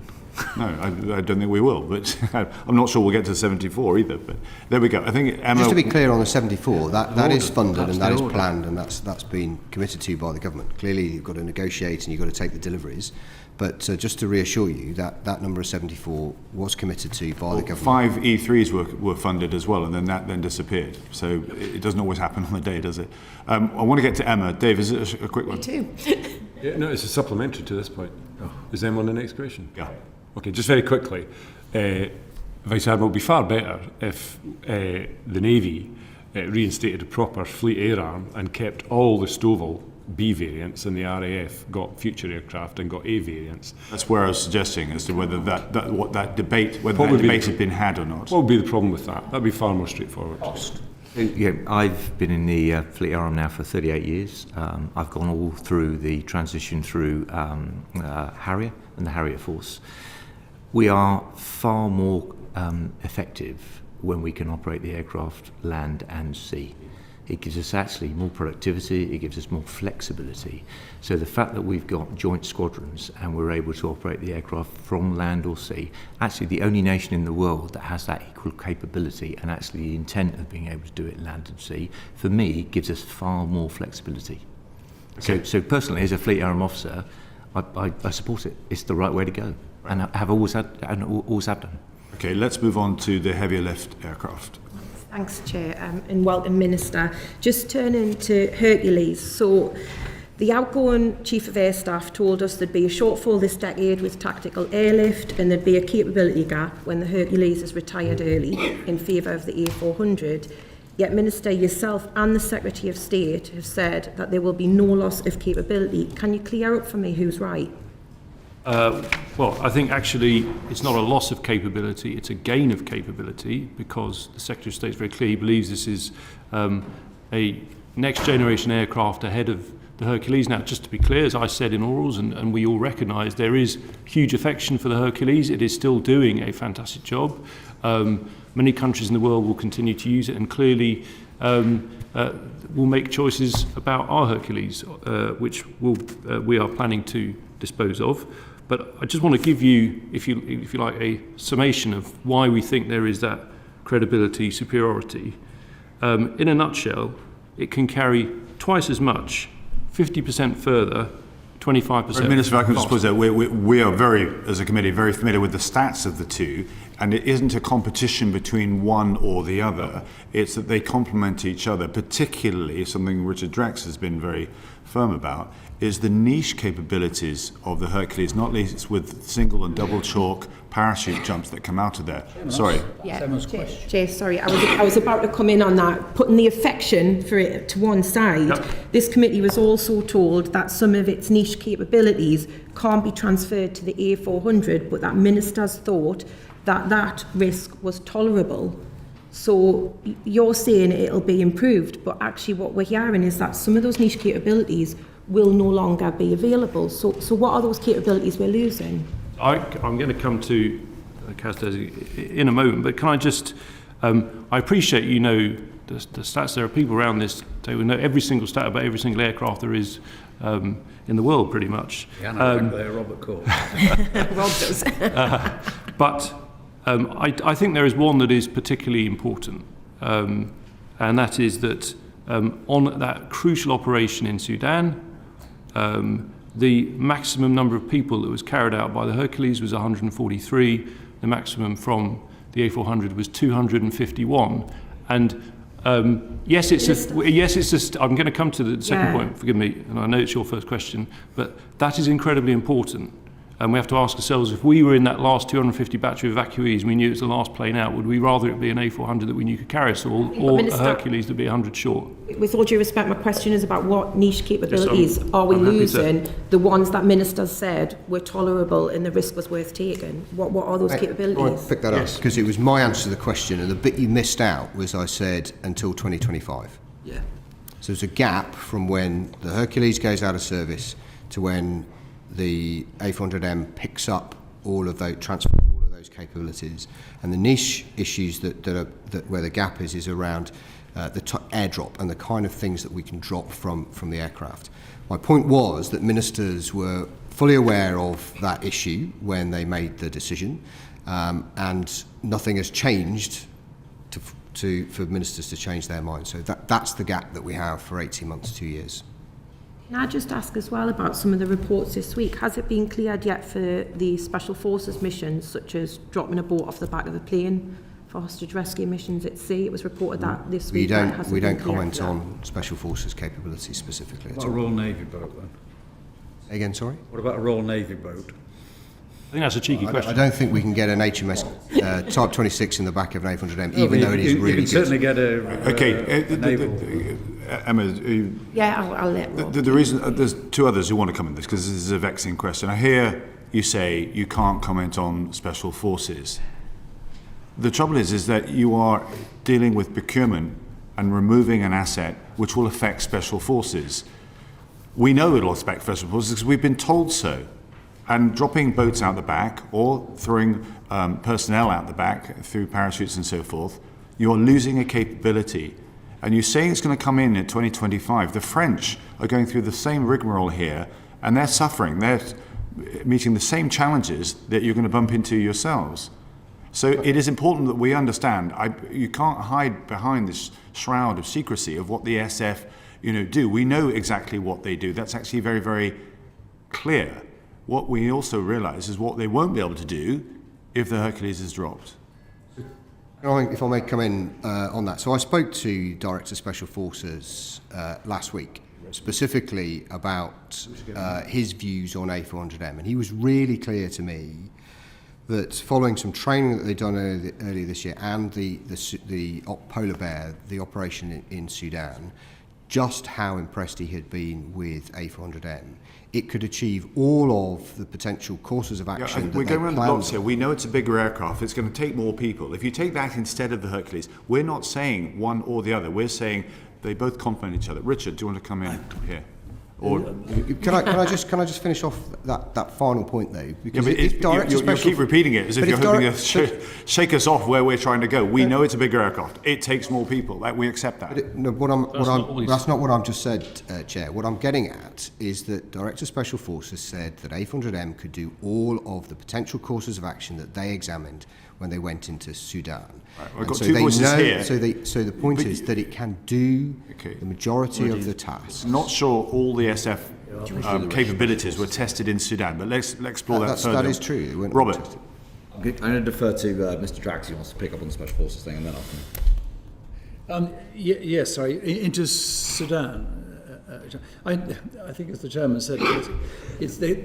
No, I don't think we will, but I'm not sure we'll get to 74 either, but there we go. I think Emma... Just to be clear on the 74, that is funded and that is planned, and that's been committed to by the government. Clearly you've got to negotiate and you've got to take the deliveries, but just to reassure you that number of 74 was committed to by the government. 5 E3s were funded as well, and then that disappeared. So it doesn't always happen on the day, does it? I want to get to Emma. Dave, is it a quick one? Me too. Yeah, no, it's a supplementary to this point. Is Emma on the next question? Yeah. Okay, just very quickly, Vice Admiral, it would be far better if the Navy reinstated a proper fleet air arm and kept all the Stovall B variants, and the RAF got future aircraft and got A variants. That's where I was suggesting as to whether that debate had been had or not. What would be the problem with that? That would be far more straightforward. Yeah, I've been in the fleet arm now for 38 years. I've gone all through the transition through Harrier and the Harrier Force. We are far more effective when we can operate the aircraft land and sea. It gives us actually more productivity, it gives us more flexibility. So the fact that we've got joint squadrons and we're able to operate the aircraft from land or sea, actually the only nation in the world that has that equal capability and actually the intent of being able to do it land and sea, for me, gives us far more flexibility. Okay. So personally, as a fleet arm officer, I support it. It's the right way to go, and I have always had and always have done. Okay, let's move on to the heavier lift aircraft. Thanks, Chair, and welcome, Minister. Just turning to Hercules. So, the outgoing Chief of Air Staff told us there'd be a shortfall this decade with tactical airlift, and there'd be a capability gap when the Hercules is retired early in favour of the A400. Yet, Minister, yourself and the Secretary of State have said that there will be no loss of capability. Can you clear up for me who's right? Well, I think actually it's not a loss of capability, it's a gain of capability, because the Secretary of State is very clear. He believes this is a next generation aircraft ahead of the Hercules. Now, just to be clear, as I said in orals, and we all recognise, there is huge affection for the Hercules. It is still doing a fantastic job. Many countries in the world will continue to use it, and clearly will make choices about our Hercules, which we are planning to dispose of. But I just want to give you, if you like, a summation of why we think there is that credibility superiority. In a nutshell, it can carry twice as much, 50% further, 25%. Minister, if I can just faster. pause there, we are very, as a committee, very familiar with the stats of the two, and it isn't a competition between one or the other. It's that they complement each other, particularly something Richard Drex has been very firm about, is the niche capabilities of the Hercules, not least with single and double chalk parachute jumps that come out of there. Sorry. Jay, sorry, I was about to come in on that. Putting the affection for it to one side, this committee was also told that some of its niche capabilities can't be transferred to the A400, but that ministers thought that that risk was tolerable. So you're saying it'll be improved, but actually what we're hearing is that some of those niche capabilities will no longer be available. So what are those capabilities we're losing? I'm going to come to CASDES in a moment, but can I just, I appreciate the stats. There are people around this table who know every single stat about every single aircraft there is in the world, pretty much. Yeah, Robert Cole. Rob does. But I think there is one that is particularly important, and that is that on that crucial operation in Sudan, the maximum number of people that was carried out by the Hercules was 143. The maximum from the A400 was 251. And yes, I'm going to come to the second point, forgive me, and I know it's your first question, but that is incredibly important. And we have to ask ourselves, if we were in that last 250 batch of evacuees and we knew it was the last plane out, would we rather it be an A400 that we knew could carry us all, or a Hercules that would be 100 short? With all due respect, my question is about what niche capabilities are we losing? The ones that ministers said were tolerable and the risk was worth taking. What are those capabilities? I pick that up because it was my answer to the question, and the bit you missed out was I said until 2025. Yeah. So there's a gap from when the Hercules goes out of service to when the A400M picks up all of those, transfers all of those capabilities, and the niche issues that where the gap is around the airdrop and the kind of things that we can drop from the aircraft. My point was that ministers were fully aware of that issue when they made the decision, and nothing has changed for ministers to change their mind. So that's the gap that we have for 18 months, 2 years. Can I just ask as well about some of the reports this week? Has it been cleared yet for the Special Forces missions, such as dropping a boat off the back of a plane for hostage rescue missions at sea? It was reported that this week. We don't comment on Special Forces capabilities specifically. What about a Royal Navy boat then? Again, sorry? What about a Royal Navy boat? I think that's a cheeky question. I don't think we can get an HMS Type 26 in the back of an A400M, even though it is really good. You can certainly get a naval... Emma, I'll let Rob. the reason there's two others who want to come in this because this is a vexing question. I hear you say you can't comment on special forces. The trouble is that you are dealing with procurement and removing an asset which will affect special forces. We know it will affect special forces because we've been told so. And dropping boats out the back or throwing personnel out the back through parachutes and so forth, you're losing a capability. And you're saying it's going to come in 2025. The French are going through the same rigmarole here, and they're suffering. They're meeting the same challenges that you're going to bump into yourselves. So it is important that we understand. You can't hide behind this shroud of secrecy of what the SF, do. We know exactly what they do. That's actually very, very clear. What we also realise is what they won't be able to do if the Hercules is dropped. If I may come in on that. So I spoke to Director Special Forces last week, specifically about his views on A400M, and he was really clear to me that following some training that they'd done earlier this year and the Polar Bear, the operation in Sudan, just how impressed he had been with A400M. It could achieve all of the potential courses of action. We're going around the blocks here. We know it's a bigger aircraft. It's going to take more people. If you take that instead of the Hercules, we're not saying one or the other. We're saying they both complement each other. Richard, do you want to come in here? Or can I just finish off that final point though? Because you keep repeating it as if you're hoping to shake us off where we're trying to go. We know it's a bigger aircraft. It takes more people. We accept that. That's not what I've just said, Chair. What I'm getting at is that Director Special Forces said that A400M could do all of the potential courses of action that they examined when they went into Sudan. Right, we've And got so two they voices know, here. So the point is that it can do the majority of the tasks. I'm not sure all the SF capabilities were tested in Sudan, but let's explore that further. That is true. They weren't Robert. tested. I'm going to defer to Mr. Drax, who wants to pick up on the Special Forces thing, and then I'll come. Yes, sorry, into Sudan. I think, as the chairman said, it's the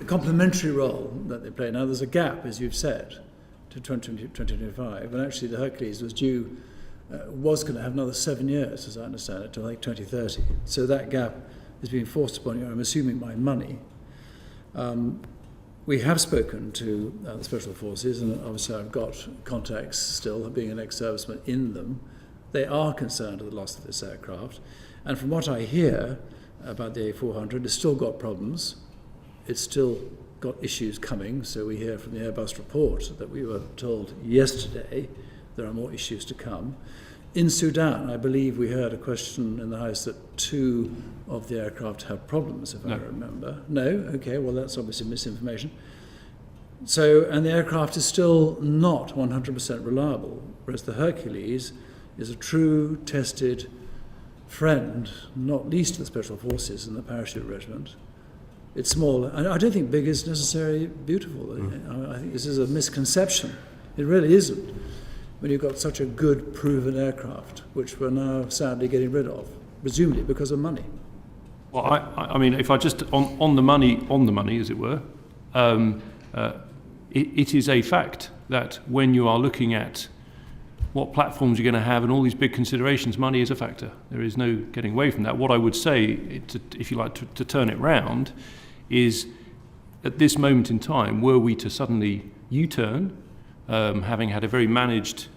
complementary role that they play. Now, there's a gap, as you've said, to 2025, and actually the Hercules was going to have another 7 years, as I understand it, to like 2030. So that gap is being forced upon you, I'm assuming, by money. We have spoken to the Special Forces, and obviously I've got contacts still, being an ex-serviceman in them. They are concerned with the loss of this aircraft. And from what I hear about the A400, it's still got problems. It's still got issues coming. So we hear from the Airbus report that we were told yesterday there are more issues to come. In Sudan, I believe we heard a question in the House that 2 of the aircraft have problems, if I remember. No? Okay, well, that's obviously misinformation. So, and the aircraft is still not 100% reliable, whereas the Hercules is a true, tested friend, not least to the Special Forces and the Parachute Regiment. It's small. And I don't think big is necessarily beautiful. I think this is a misconception. It really isn't. When you've got such a good, proven aircraft, which we're now sadly getting rid of, presumably because of money. Well, I mean, if I just on the money, as it were, it is a fact that when you are looking at what platforms you're going to have and all these big considerations, money is a factor. There is no getting away from that. What I would say, if you like, to turn it round, is at this moment in time, were we to suddenly U-turn, having had a very managed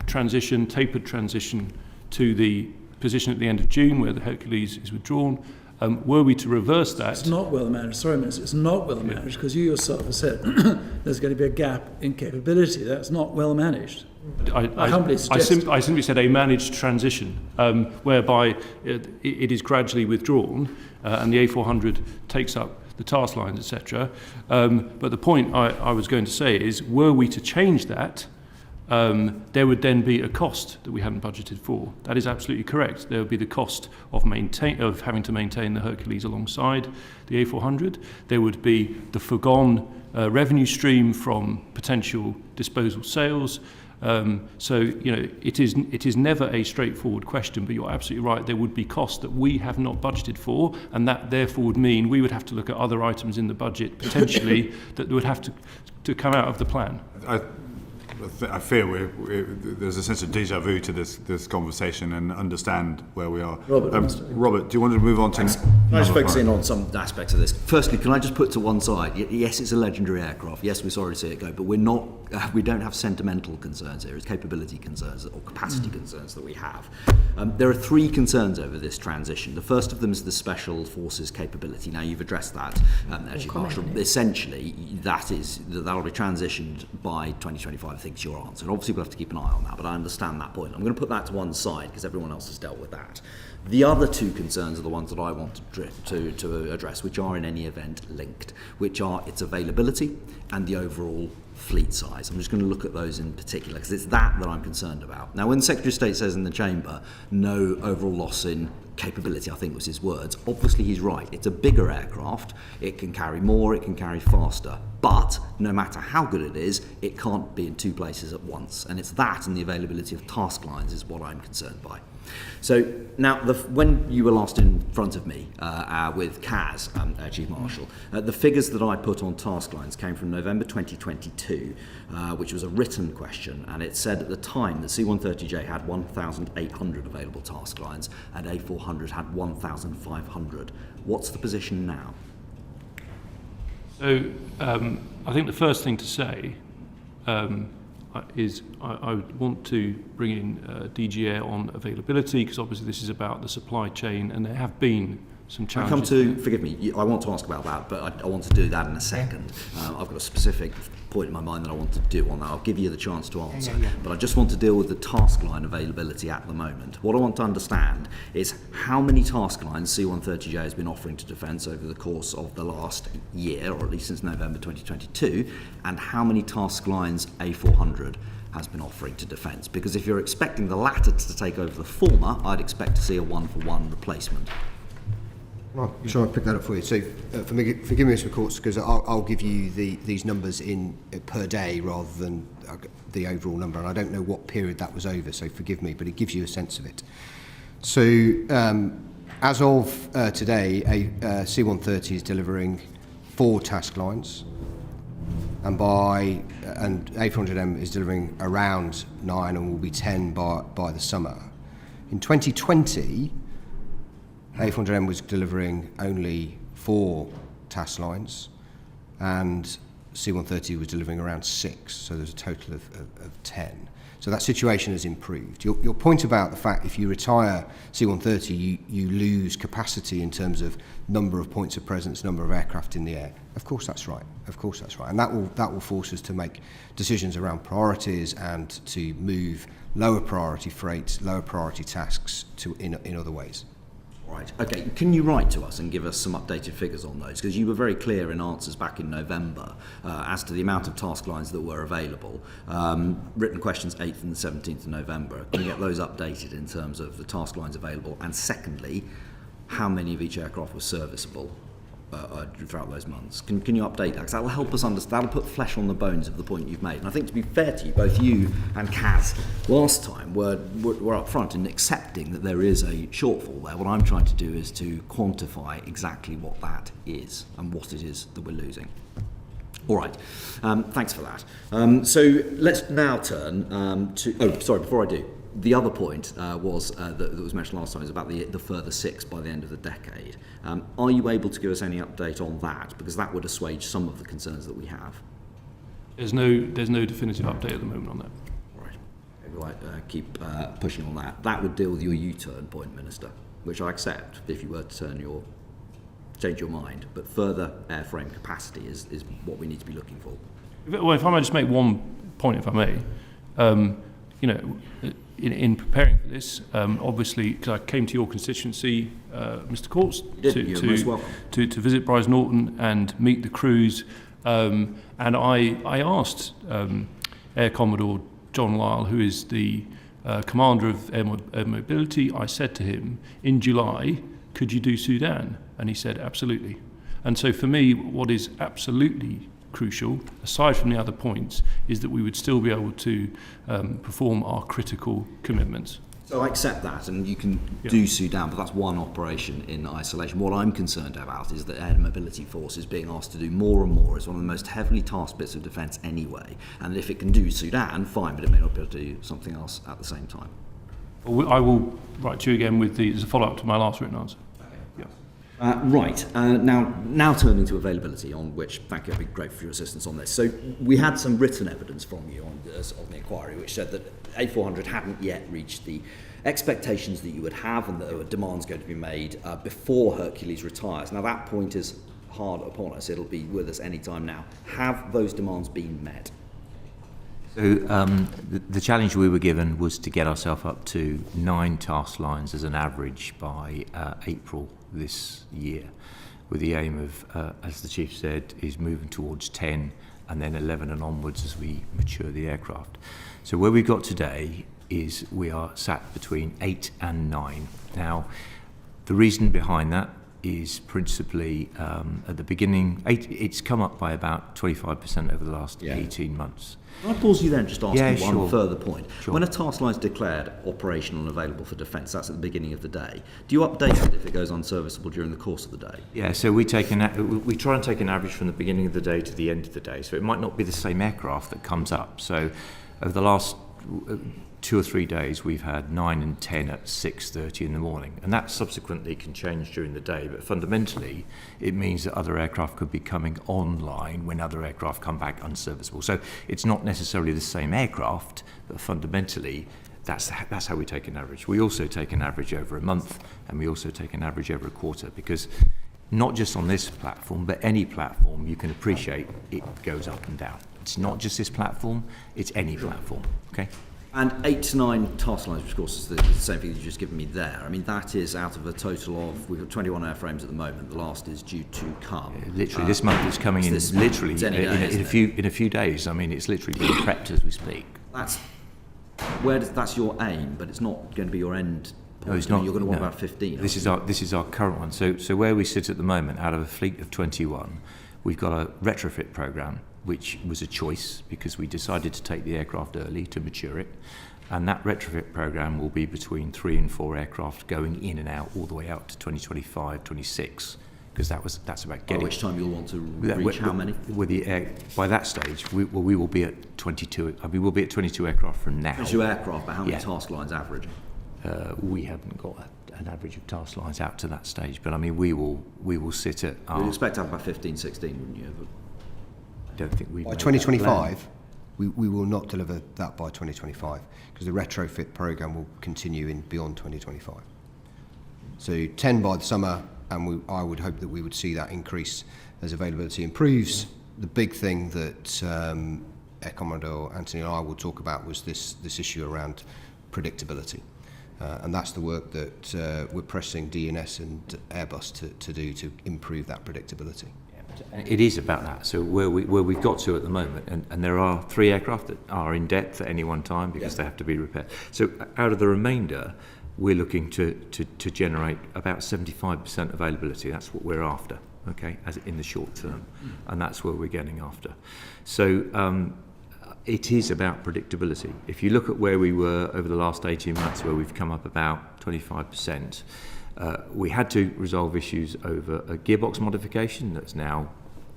transition, tapered transition to the position at the end of June where the Hercules is withdrawn, were we to reverse that... It's not well managed. Sorry, Minister, it's not well managed because you yourself have said there's going to be a gap in capability. That's not well managed. I humbly suggest. I simply said a managed transition whereby it is gradually withdrawn and the A400 takes up the task lines, etc. But the point I was going to say is, were we to change that, there would then be a cost that we hadn't budgeted for. That is absolutely correct. There would be the cost of having to maintain the Hercules alongside the A400. There would be the foregone revenue stream from potential disposal sales. So, you know, it is never a straightforward question, but you're absolutely right. There would be costs that we have not budgeted for, and that therefore would mean we would have to look at other items in the budget potentially that would have to come out of the plan. I fear there's a sense of déjà vu to this conversation and understand where we are. Robert, do you want to move on to... Can I just focus in on some aspects of this? Firstly, can I just put to one side, yes, it's a legendary aircraft. Yes, we're sorry to see it go, but we don't have sentimental concerns here. It's capability concerns or capacity concerns that we have. There are 3 concerns over this transition. The first of them is the Special Forces capability. Now, you've addressed that, Chief Marshal. Essentially, that'll be transitioned by 2025. I think is your answer. And obviously, we'll have to keep an eye on that, but I understand that point. I'm going to put that to one side because everyone else has dealt with that. The other 2 concerns are the ones that I want to address, which are in any event linked, which are its availability and the overall fleet size. I'm just going to look at those in particular because it's that I'm concerned about. Now, when the Secretary of State says in the Chamber, no overall loss in capability, I think was his words, obviously he's right. It's a bigger aircraft, it can carry more, it can carry faster, but no matter how good it is, it can't be in 2 places at once. And it's that and the availability of task lines is what I'm concerned by. So now, when you were last in front of me with Kaz, Chief Marshal, the figures that I put on task lines came from November 2022, which was a written question, and it said at the time that C-130J had 1,800 available task lines and A400 had 1,500. What's the position now? So I think the first thing to say is I would want to bring in DG Air on availability, because obviously this is about the supply chain and there have been some I challenges. come to, forgive me, I want to ask about that, but I want to do that in a second. I've got a specific point in my mind that I want to do on that. I'll give you the chance to answer. But I just want to deal with the task line availability at the moment. What I want to understand is how many task lines C-130J has been offering to Defence over the course of the last year, or at least since November 2022, and how many task lines A400 has been offering to Defence. Because if you're expecting the latter to take over the former, I'd expect to see a one-for-one replacement. Right, sure, I'll pick that up for you. So, forgive me, Mr. Courts, because I'll give you these numbers in per day rather than the overall number, and I don't know what period that was over, so forgive me, but it gives you a sense of it. So, as of today, a C-130 is delivering 4 task lines, and A400M is delivering around 9 and will be 10 by the summer. In 2020, A400M was delivering only 4 task lines, and C-130 was delivering around 6, so there's a total of 10. So that situation has improved. Your point about the fact if you retire C-130, you lose capacity in terms of number of points of presence, number of aircraft in the air. Of course that's right. Of course that's right. And that will force us to make decisions around priorities and to move lower priority freight, lower priority tasks to in other ways. Right. Okay. Can you write to us and give us some updated figures on those? Because you were very clear in answers back in November as to the amount of task lines that were available. Written questions 8th and the 17th of November. Can you get those updated in terms of the task lines available? And secondly, how many of each aircraft was serviceable throughout those months? Can you update that? Because that will help us understand. That will put flesh on the bones of the point you've made. And I think, to be fair to you, both you and Kaz last time were up front in accepting that there is a shortfall there. What I'm trying to do is to quantify exactly what that is and what it is that we're losing. All right, thanks for that. So let's now turn before I do. The other point that was mentioned last time is about the further 6 by the end of the decade. Are you able to give us any update on that? Because that would assuage some of the concerns that we have. There's no definitive update at the moment on that. All right. Maybe keep pushing on that. That would deal with your U-turn point, Minister, which I accept if you were to change your mind. But further airframe capacity is what we need to be looking for. If I may just make one point, if I may. In preparing for this, obviously, because I came to your constituency, Mr. Courts, to visit Bryce Norton and meet the crews, and I asked Air Commodore John Lyle, who is the commander of Air Mobility, I said to him, in July, could you do Sudan? And he said, absolutely. And so for me, what is absolutely crucial, aside from the other points, is that we would still be able to perform our critical commitments. So I accept that, and you can do Sudan, but that's one operation in isolation. What I'm concerned about is that Air Mobility Force is being asked to do more and more. It's one of the most heavily tasked bits of defence anyway, and if it can do Sudan, fine, but it may not be able to do something else at the same time. I will write to you again as a follow-up to my last written answer. Now turning to availability, on which, thank you, I'd be grateful for your assistance on this. So we had some written evidence from you on the inquiry, which said that A400 hadn't yet reached the expectations that you would have, and that there were demands going to be made before Hercules retires. Now that point is hard upon us. It'll be with us any time now. Have those demands been met? So the challenge we were given was to get ourselves up to 9 task lines as an average by April this year, with the aim of, as the Chief said, is moving towards 10 and then 11 and onwards as we mature the aircraft. So where we've got today is we are sat between 8 and 9. Now, the reason behind that is principally at the beginning, it's come up by about 25% over the last 18 months. Can I pause you then, just ask you one further point? Sure. When a task line is declared operational and available for defence, that's at the beginning of the day. Do you update it if it goes unserviceable during the course of the day? Yeah, so we try and take an average from the beginning of the day to the end of the day. So it might not be the same aircraft that comes up. So over the last 2 or 3 days, we've had 9 and 10 at 6:30 in the morning, and that subsequently can change during the day, but fundamentally it means that other aircraft could be coming online when other aircraft come back unserviceable. So it's not necessarily the same aircraft, but fundamentally That's how we take an average. We also take an average over a month, and we also take an average over a quarter, because not just on this platform, but any platform, you can appreciate it goes up and down. It's not just this platform, it's any platform, okay? And 8 to 9 task lines, which of course is the same thing that you've just given me there. I mean, that is out of a total of, we've got 21 airframes at the moment. The last is due to come. Literally, this month is coming in literally in a few days. I mean, it's literally being prepped as we speak. That's your aim, but it's not going to be your end point. No, it's not. You're going to want about 15. This is our current one. So where we sit at the moment, out of a fleet of 21, we've got a retrofit program, which was a choice because we decided to take the aircraft early to mature it. And that retrofit program will be between 3 and 4 aircraft going in and out all the way out to 2025, 26, because that's about getting. By which time you'll want to reach how many? By that stage, we will be at 22. We will be at 22 aircraft from now. 22 aircraft, but how many task lines average? We haven't got an average of task lines out to that stage, but I mean, we will sit at. You'd expect to have about 15, 16, wouldn't you? I don't think we. By 2025, we will not deliver that by 2025 because the retrofit program will continue beyond 2025. So 10 by the summer, and I would hope that we would see that increase as availability improves. The big thing that Air Commodore Anthony and I will talk about was this issue around predictability. And that's the work that we're pressing DNS and Airbus to do to improve that predictability. It is about that. So where we've got to at the moment, and there are 3 aircraft that are in depth at any one time because they have to be repaired. So out of the remainder, we're looking to generate about 75% availability. That's what we're after, okay, as in the short term, and that's where we're getting after. So it is about predictability. If you look at where we were over the last 18 months, where we've come up about 25%, we had to resolve issues over a gearbox modification that's now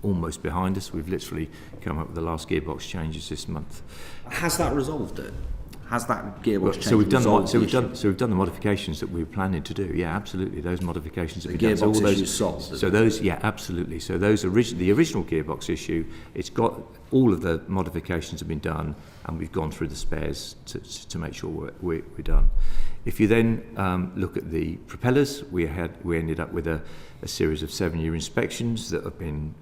almost behind us. We've literally come up with the last gearbox changes this month. Has that resolved it? Has that gearbox change so we've done the modifications that we were planning to do. Yeah, absolutely. Those modifications have been done. The gearbox issue solved. So those, yeah, absolutely. So those the original gearbox issue, it's got all of the modifications have been done, and we've gone through the spares to make sure we're done. If you then look at the propellers, we ended up with a series of 7-year inspections that have been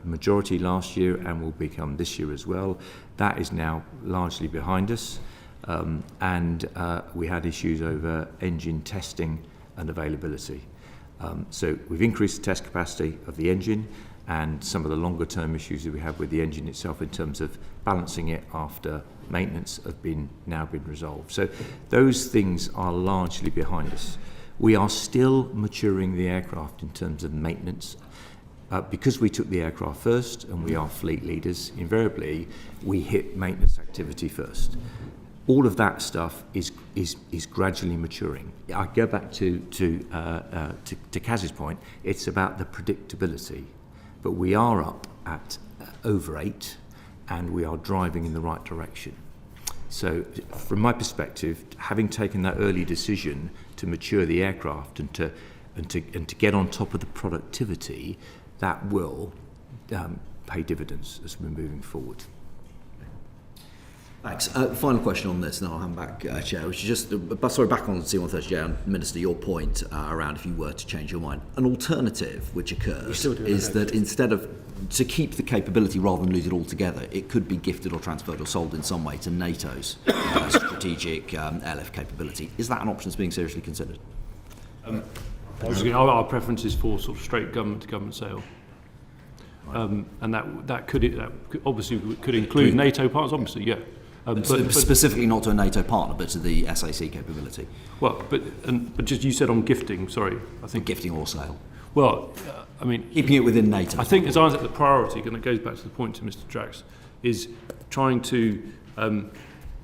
majority last year and will become this year as well. That is now largely behind us. And we had issues over engine testing and availability. So we've increased the test capacity of the engine, and some of the longer term issues that we have with the engine itself in terms of balancing it after maintenance have now been resolved. So those things are largely behind us. We are still maturing the aircraft in terms of maintenance. Because we took the aircraft first and we are fleet leaders, invariably we hit maintenance activity first. All of that stuff is gradually maturing. I go back to Kaz's point. It's about the predictability, but we are up at over 8, and we are driving in the right direction. So, from my perspective, having taken that early decision to mature the aircraft and to get on top of the productivity, that will pay dividends as we're moving forward. Thanks. Final question on this, and then I'll hand back, Chair, which is just, back on C-130J, and Minister, your point around if you were to change your mind. An alternative which occurs is that instead of, to keep the capability rather than lose it altogether, it could be gifted or transferred or sold in some way to NATO's strategic airlift capability. Is that an option that's being seriously considered? Obviously, our preference is for sort of straight government-to-government sale. And that could obviously could include NATO parts, obviously, yeah. But specifically not to a NATO partner, but to the SAC capability. Well, but just you said on gifting. Sorry, I think gifting or sale. Well, I mean, keeping it within NATO. I think as I said, the priority, and it goes back to the point to Mr. Drax, is trying to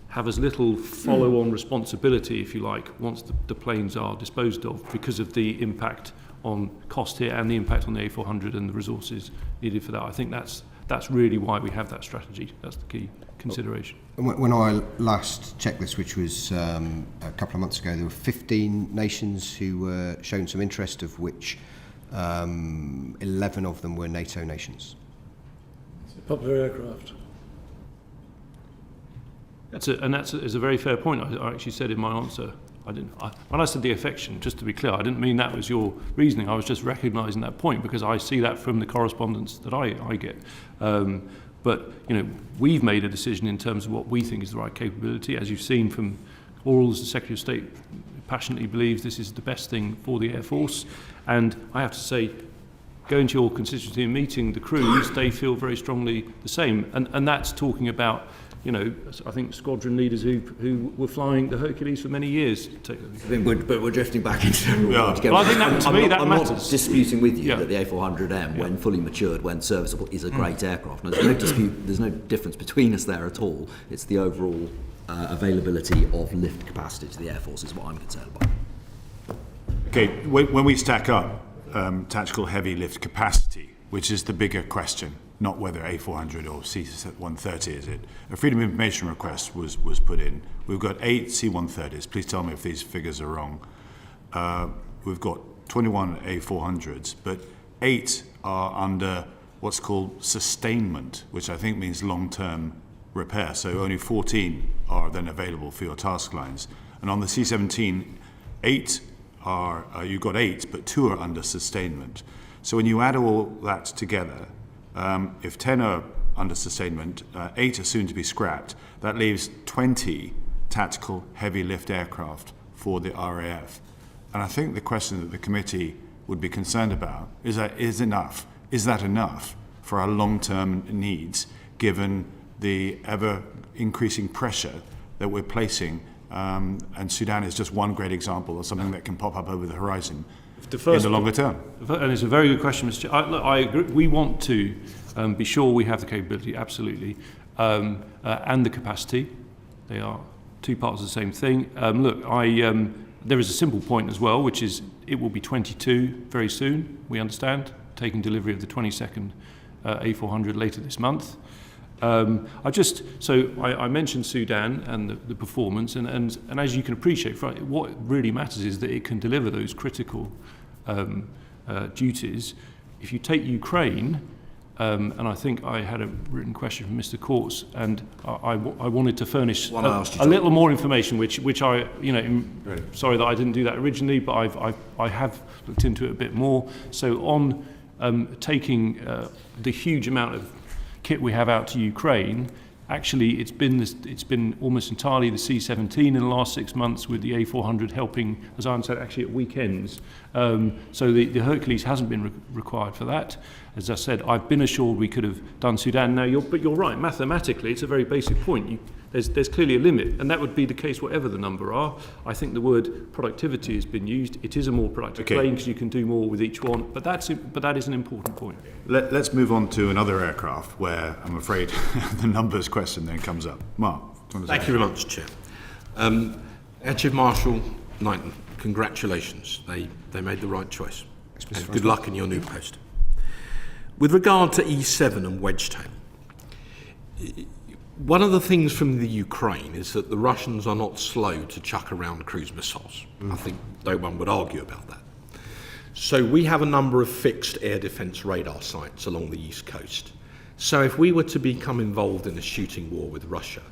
have as little follow-on responsibility, if you like, once the planes are disposed of, because of the impact on cost here and the impact on the A400 and the resources needed for that. I think that's really why we have that strategy. That's the key consideration. When I last checked this, which was a couple of months ago, there were 15 nations who were showing some interest, of which 11 of them were NATO nations. It's a popular aircraft. That's a very fair point. I actually said in my answer, when I said the affection, just to be clear, I didn't mean that was your reasoning. I was just recognising that point because I see that from the correspondence that I get. But we've made a decision in terms of what we think is the right capability. As you've seen from orals, the Secretary of State passionately believes this is the best thing for the Air Force. And I have to say, going to your constituency and meeting the crews, they feel very strongly the same. And that's talking about, I think squadron leaders who were flying the Hercules for many years. But we're drifting back into Well, I think that, to me, that I'm matters. not disputing with you that the A400M, when fully matured, when serviceable, is a great aircraft. No, there's no dispute. There's no difference between us there at all. It's the overall availability of lift capacity to the Air Force is what I'm concerned about. Okay, when we stack up tactical heavy lift capacity, which is the bigger question, not whether A400 or C-130 is it. A Freedom of Information request was put in. We've got 8 C-130s. Please tell me if these figures are wrong. We've got 21 A400s, but 8 are under what's called sustainment, which I think means long-term repair. So only 14 are then available for your task lines. And on the C-17, 8 are, you've got 8, but 2 are under sustainment. So when you add all that together, if 10 are under sustainment, 8 are soon to be scrapped. That leaves 20 tactical heavy lift aircraft for the RAF. And I think the question that the committee would be concerned about is that is that enough for our long-term needs, given the ever increasing pressure that we're placing? And Sudan is just one great example of something that can pop up over the horizon in the longer term. And it's a very good question, Mr. Chair. I agree. We want to be sure we have the capability, absolutely, and the capacity. They are two parts of the same thing. There is a simple point as well, which is it will be 22 very soon, we understand, taking delivery of the 22nd A400 later this month. I mentioned Sudan and the performance, and as you can appreciate, what really matters is that it can deliver those critical duties. If you take Ukraine, and I think I had a written question from Mr. Courts, and I wanted to furnish a little more information, which I, sorry that I didn't do that originally, but I have looked into it a bit more. So on taking the huge amount of kit we have out to Ukraine, actually it's been almost entirely the C-17 in the last 6 months, with the A400 helping, as I understand, actually at weekends. So the Hercules hasn't been required for that. As I said, I've been assured we could have done Sudan. Now, but you're right, mathematically it's a very basic point. There's clearly a limit, and that would be the case whatever the number are. I think the word productivity has been used. It is a more productive plane because you can do more with each one, but that is an important point. Let's move on to another aircraft where I'm afraid the numbers question then comes up. Mark, thank you very much, Chair. Air Chief Marshal Knighton, congratulations. They made the right choice. And good luck in your new post. With regard to E7 and Wedgetail, one of the things from the Ukraine is that the Russians are not slow to chuck around cruise missiles. I think no one would argue about that. So we have a number of fixed air defence radar sites along the east coast. So if we were to become involved in a shooting war with Russia,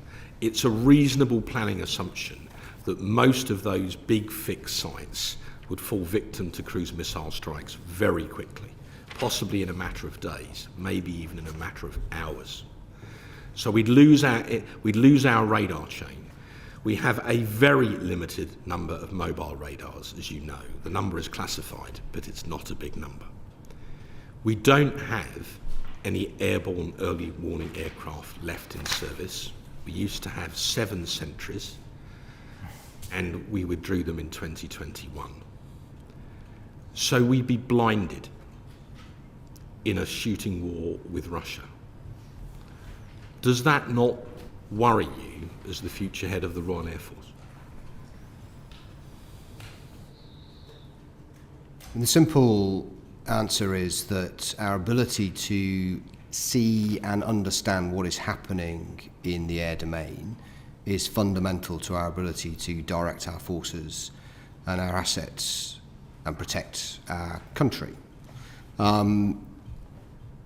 it's a reasonable planning assumption that most of those big fixed sites would fall victim to cruise missile strikes very quickly, possibly in a matter of days, maybe even in a matter of hours. So we'd lose our radar chain. We have a very limited number of mobile radars, as you know. The number is classified, but it's not a big number. We don't have any airborne early warning aircraft left in service. We used to have 7 Sentries, and we withdrew them in 2021. So we'd be blinded in a shooting war with Russia. Does that not worry you as the future head of the Royal Air Force? And the simple answer is that our ability to see and understand what is happening in the air domain is fundamental to our ability to direct our forces and our assets and protect our country.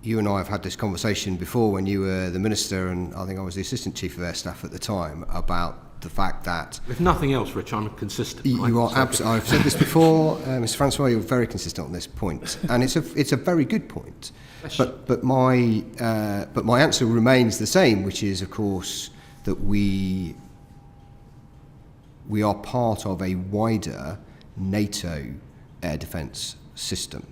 you and I have had this conversation before when you were the Minister, and I think I was the Assistant Chief of Air Staff at the time, about the fact that... If nothing else, Rich, I'm consistent. You are absolutely... I've said this before, Mr Francois, you're very consistent on this point, and it's a very good point. But my answer remains the same, which is, of course, that we are part of a wider NATO air defence system.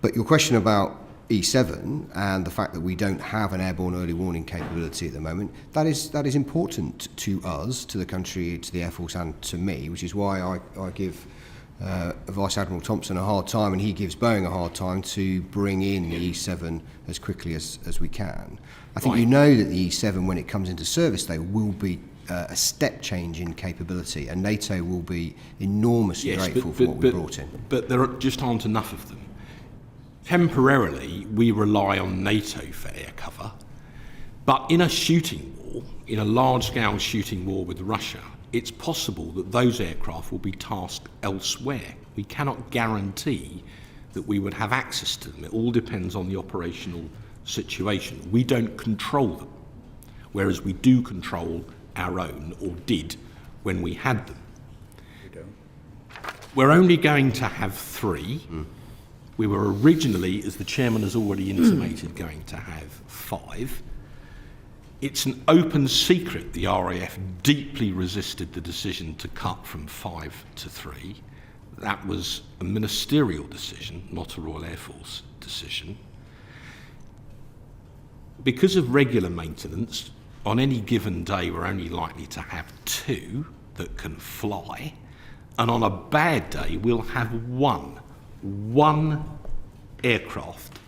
But your question about E7 and the fact that we don't have an airborne early warning capability at the moment, that is important to us, to the country, to the Air Force and to me, which is why I give Vice Admiral Thompson a hard time, and he gives Boeing a hard time to bring in the E7 as quickly as we can. I think you know that the E7, when it comes into service, there will be a step change in capability, and NATO will be enormously grateful for what we brought in. But there just aren't enough of them. Temporarily, we rely on NATO for air cover, but in a shooting war, in a large-scale shooting war with Russia, it's possible that those aircraft will be tasked elsewhere. We cannot guarantee that we would have access to them. It all depends on the operational situation. We don't control them, whereas we do control our own, or did when we had them. We're only going to have 3. We were originally, as the chairman has already intimated, going to have 5. It's an open secret the RAF deeply resisted the decision to cut from 5 to 3. That was a ministerial decision, not a Royal Air Force decision. Because of regular maintenance, on any given day we're only likely to have 2 that can fly, and on a bad day we'll have one aircraft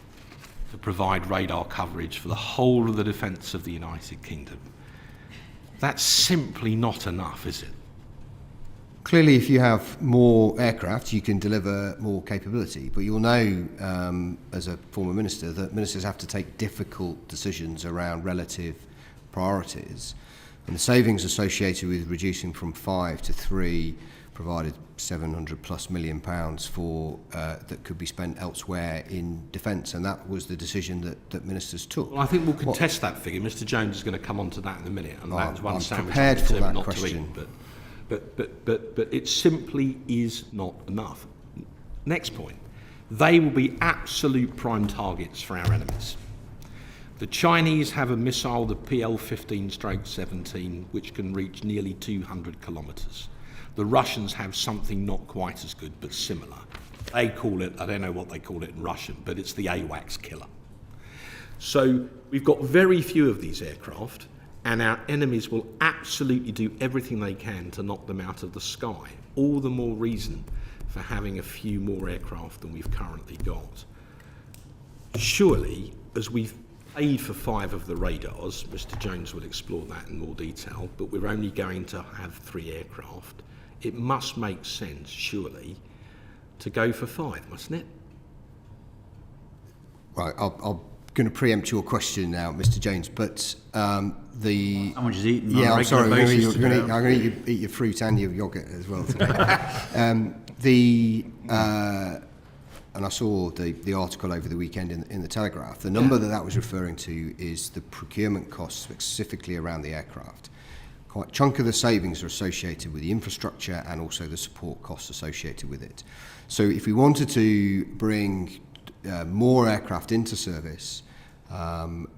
to provide radar coverage for the whole of the defence of the United Kingdom. That's simply not enough, is it? Clearly, if you have more aircraft, you can deliver more capability. But you'll know, as a former minister, that ministers have to take difficult decisions around relative priorities. And the savings associated with reducing from 5 to 3 provided £700+ million for that could be spent elsewhere in defence, and that was the decision that ministers took. Well, I think we'll contest that figure. Mr. Jones is going to come on to that in a minute, and that's one I'm sandwich prepared for that not question. to eat, but it simply is not enough. Next point, they will be absolute prime targets for our enemies. The Chinese have a missile, the PL-15/17, which can reach nearly 200 kilometres. The Russians have something not quite as good, but similar. They call it, I don't know what they call it in Russian, but it's the AWACS killer. So we've got very few of these aircraft, and our enemies will absolutely do everything they can to knock them out of the sky. All the more reason for having a few more aircraft than we've currently got. Surely, as we've paid for 5 of the radars, Mr. Jones will explore that in more detail, but we're only going to have 3 aircraft. It must make sense, surely, to go for 5, mustn't it? Right, I'm going to preempt your question now, Mr. Jones, but Someone just eating yeah, on a I'm sorry, regular I'm basis going today. to eat your fruit and your yoghurt as well today. And I saw the article over the weekend in the Telegraph. The number that was referring to is the procurement costs specifically around the aircraft. Quite a chunk of the savings are associated with the infrastructure and also the support costs associated with it. So if we wanted to bring more aircraft into service,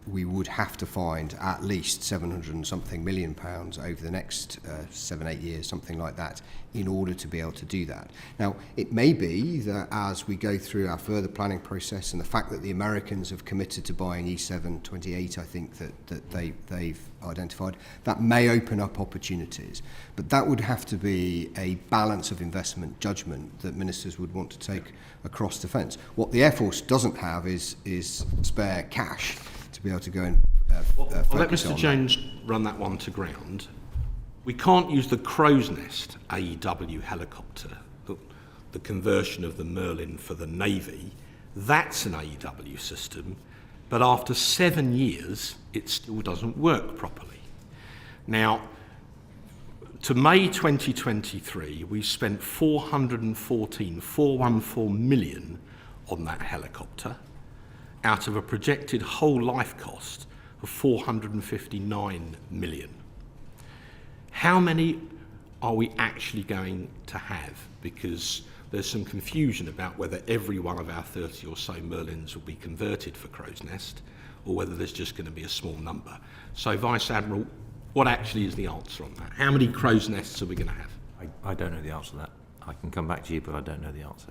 we would have to find at least £700 and something million over the next 7-8 years, something like that, in order to be able to do that. Now, it may be that as we go through our further planning process, and the fact that the Americans have committed to buying E728, I think that they've identified, that may open up opportunities. But that would have to be a balance of investment judgment that ministers would want to take across defence. What the Air Force doesn't have is spare cash to be able to go and I'll let focus Mr. on Jones run that one to ground. We can't use the Crow's Nest AEW helicopter, the conversion of the Merlin for the Navy. That's an AEW system, but after 7 years, it still doesn't work properly. Now, to May 2023, we spent 414 million on that helicopter, out of a projected whole life cost of 459 million. How many are we actually going to have? Because there's some confusion about whether every one of our 30 or so Merlins will be converted for Crow's Nest, or whether there's just going to be a small number. So, Vice Admiral, what actually is the answer on that? How many Crow's Nests are we going to have? I don't know the answer to that. I can come back to you, but I don't know the answer.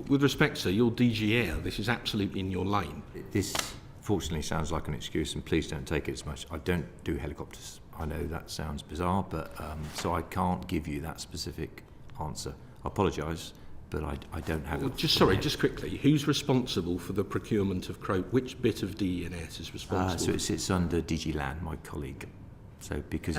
With respect, sir, you're DG Air. This is absolutely in your lane. This fortunately sounds like an excuse, and please don't take it as much. I don't do helicopters. I know that sounds bizarre, but so I can't give you that specific answer. I apologise, but I don't have it. Just quickly, who's responsible for the procurement of Crow? Which bit of DE&S is responsible? So it sits under DG Land, my colleague. So because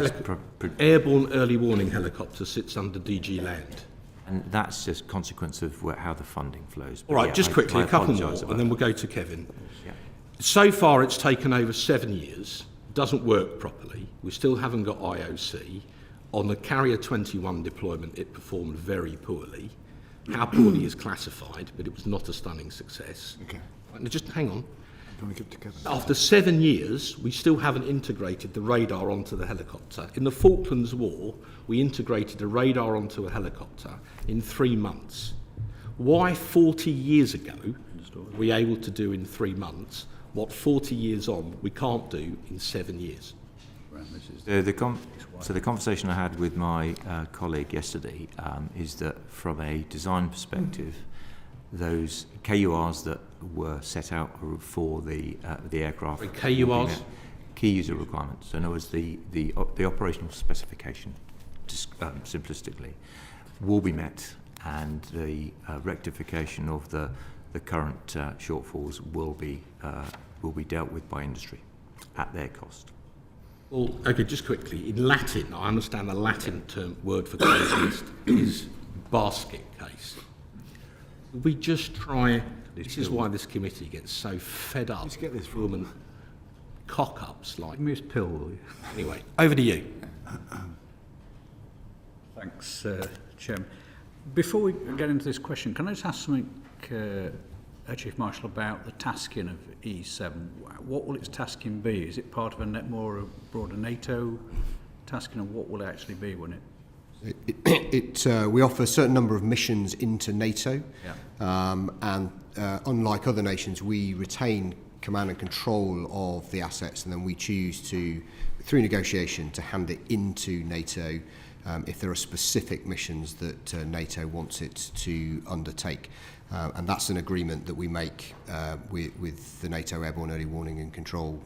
Airborne Early Warning Helicopter sits under DG Land. And that's just a consequence of how the funding flows. All right, just quickly, a couple more, and then we'll go to Kevin. Yeah. So far, it's taken over 7 years. Doesn't work properly. We still haven't got IOC. On the Carrier 21 deployment, it performed very poorly. How poorly is classified, but it was not a stunning success. Okay. Right, now just hang on. Can we give it to Kevin? After 7 years, we still haven't integrated the radar onto the helicopter. In the Falklands War, we integrated a radar onto a helicopter in 3 months. Why 40 years ago were we able to do in 3 months what 40 years on we can't do in 7 years? So the conversation I had with my colleague yesterday is that from a design perspective, those KURs that were set out for the aircraft. KURs? Key user requirements. So in other words, the operational specification, just simplistically, will be met, and the rectification of the current shortfalls will be dealt with by industry at their cost. Well, okay, just quickly. In Latin, I understand the Latin word for crow's nest is basket case. We just try. This is why this committee gets so fed up. Let's get this woman cock-ups like. Miss Pill, will you? Anyway, over to you. Thanks, Chairman. Before we get into this question, can I just ask something, Chief Marshal, about the tasking of E7? What will its tasking be? Is it part of a more broader NATO tasking, and what will it actually be when it? We offer a certain number of missions into NATO, and unlike other nations, we retain command and control of the assets, and then we choose to, through negotiation, to hand it into NATO if there are specific missions that NATO wants it to undertake. And that's an agreement that we make with the NATO Airborne Early Warning and Control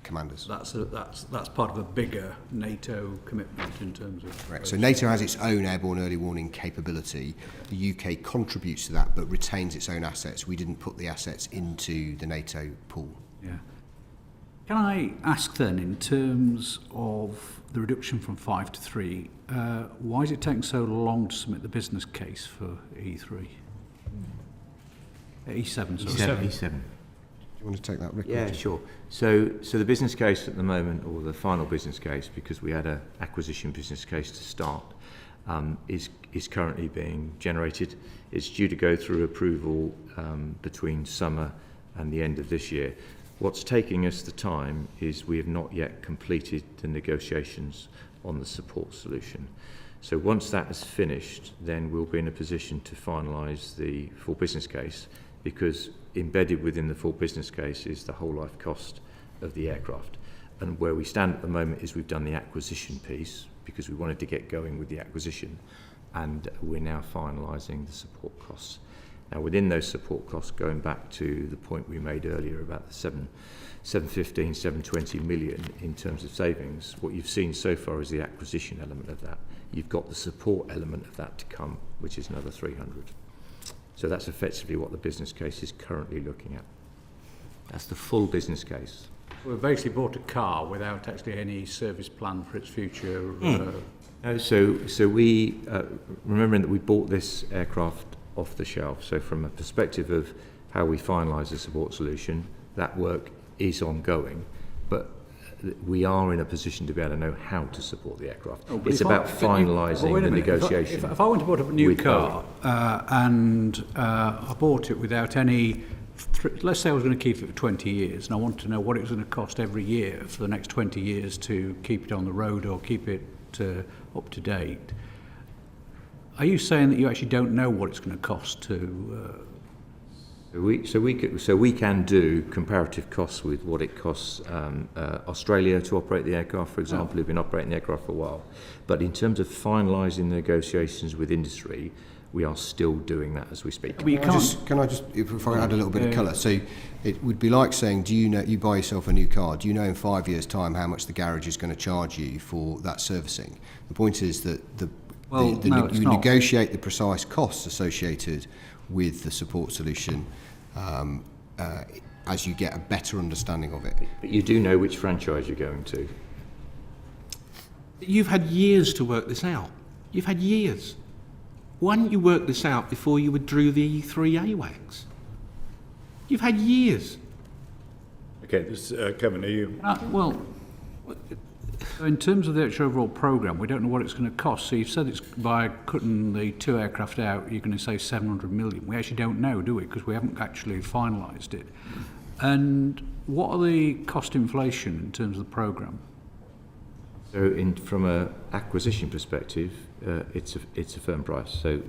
commanders. That's part of a bigger NATO commitment in terms of... Correct. So NATO has its own airborne early warning capability. The UK contributes to that, but retains its own assets. We didn't put the assets into the NATO pool. Yeah. Can I ask then, in terms of the reduction from 5 to 3, why is it taking so long to submit the business case for E3? E7, sorry. E7. Do you want to take that, Rick? Yeah, sure. So the business case at the moment, or the final business case, because we had an acquisition business case to start, is currently being generated. It's due to go through approval between summer and the end of this year. What's taking us the time is we have not yet completed the negotiations on the support solution. So once that is finished, then we'll be in a position to finalise the full business case, because embedded within the full business case is the whole life cost of the aircraft. And where we stand at the moment is we've done the acquisition piece because we wanted to get going with the acquisition, and we're now finalising the support costs. Now within those support costs, going back to the point we made earlier about the 715, 720 million in terms of savings, what you've seen so far is the acquisition element of that. You've got the support element of that to come, which is another 300. So that's effectively what the business case is currently looking at. That's the full business case. We've basically bought a car without actually any service plan for its future. No, so we, remembering that we bought this aircraft off the shelf, so from a perspective of how we finalise the support solution, that work is ongoing, but we are in a position to be able to know how to support the aircraft. It's about finalising the negotiation. If I went to buy a new car and I bought it without any let's say I was going to keep it for 20 years, and I want to know what it was going to cost every year for the next 20 years to keep it on the road or keep it up to date. Are you saying that you actually don't know what it's going to cost to? So we can do comparative costs with what it costs Australia to operate the aircraft, for example, who've been operating the aircraft for a while. But in terms of finalising the negotiations with industry, we are still doing that as we speak. Can I just, if I can add a little bit of colour? So it would be like saying, do you know, you buy yourself a new car, do you know in 5 years' time how much the garage is going to charge you for that servicing? The point is that you negotiate the precise costs associated with the support solution as you get a better understanding of it. But you do know which franchise you're going to. You've had years to work this out. You've had years. Why didn't you work this out before you withdrew the E3 AWACS? You've had years. Okay, Kevin, are you? Well, in terms of the actual overall programme, we don't know what it's going to cost. So you've said it's by cutting the 2 aircraft out, you're going to save 700 million. We actually don't know, do we? Because we haven't actually finalised it. And what are the cost inflation in terms of the programme? So from an acquisition perspective, it's a firm price. So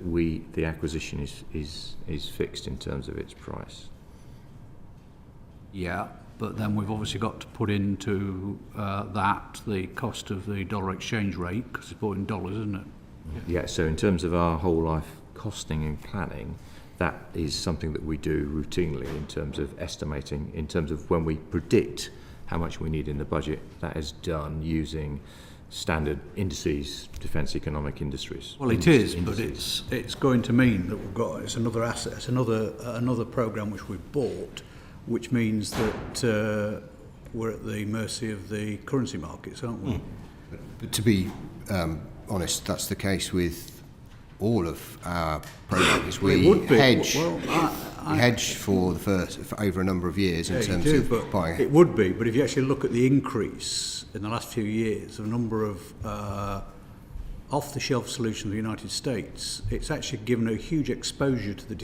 the acquisition is fixed in terms of its price. Yeah, but then we've obviously got to put into that the cost of the dollar exchange rate, because it's bought in dollars, isn't it? Yeah, so in terms of our whole life costing and planning, that is something that we do routinely in terms of estimating, in terms of when we predict how much we need in the budget. That is done using standard indices, defence economic industries. Well, it is, but it's going to mean that it's another asset, it's another programme which we've bought, which means that we're at the mercy of the currency markets, aren't we? But to be honest, that's the case with all of our programmes. We hedge. We hedge for over a number of years in terms of buying. It would be, but if you actually look at the increase in the last few years of a number of off-the-shelf solutions in the United States, it's actually given a huge exposure to the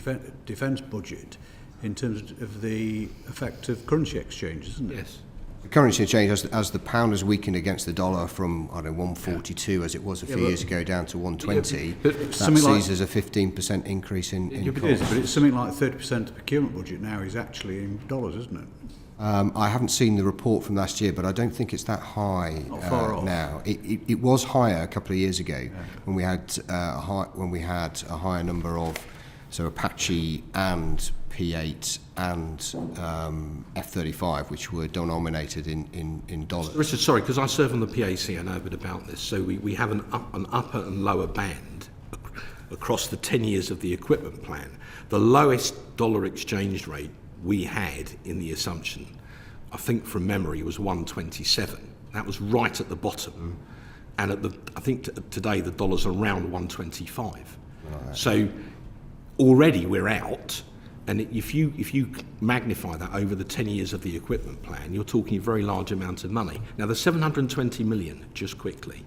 defence budget in terms of the effect of currency exchange, isn't it? Yes. The currency exchange, as the pound has weakened against the dollar from 142 as it was a few years ago down to 120, that sees as a 15% increase in costs. But it's something like 30% of the procurement budget now is actually in dollars, isn't it? I haven't seen the report from last year, but I don't think it's that high now. It was higher a couple of years ago when we had a higher number of Apache and P8 and F-35, which were denominated in dollars. Richard, sorry, because I serve on the PAC, I know a bit about this. So we have an upper and lower band across the 10 years of the equipment plan. The lowest dollar exchange rate we had in the assumption, I think from memory, was 127. That was right at the bottom. And I think today the dollar's around 125. Right. So already we're out. And if you magnify that over the 10 years of the equipment plan, you're talking a very large amount of money. Now, the 720 million, just quickly,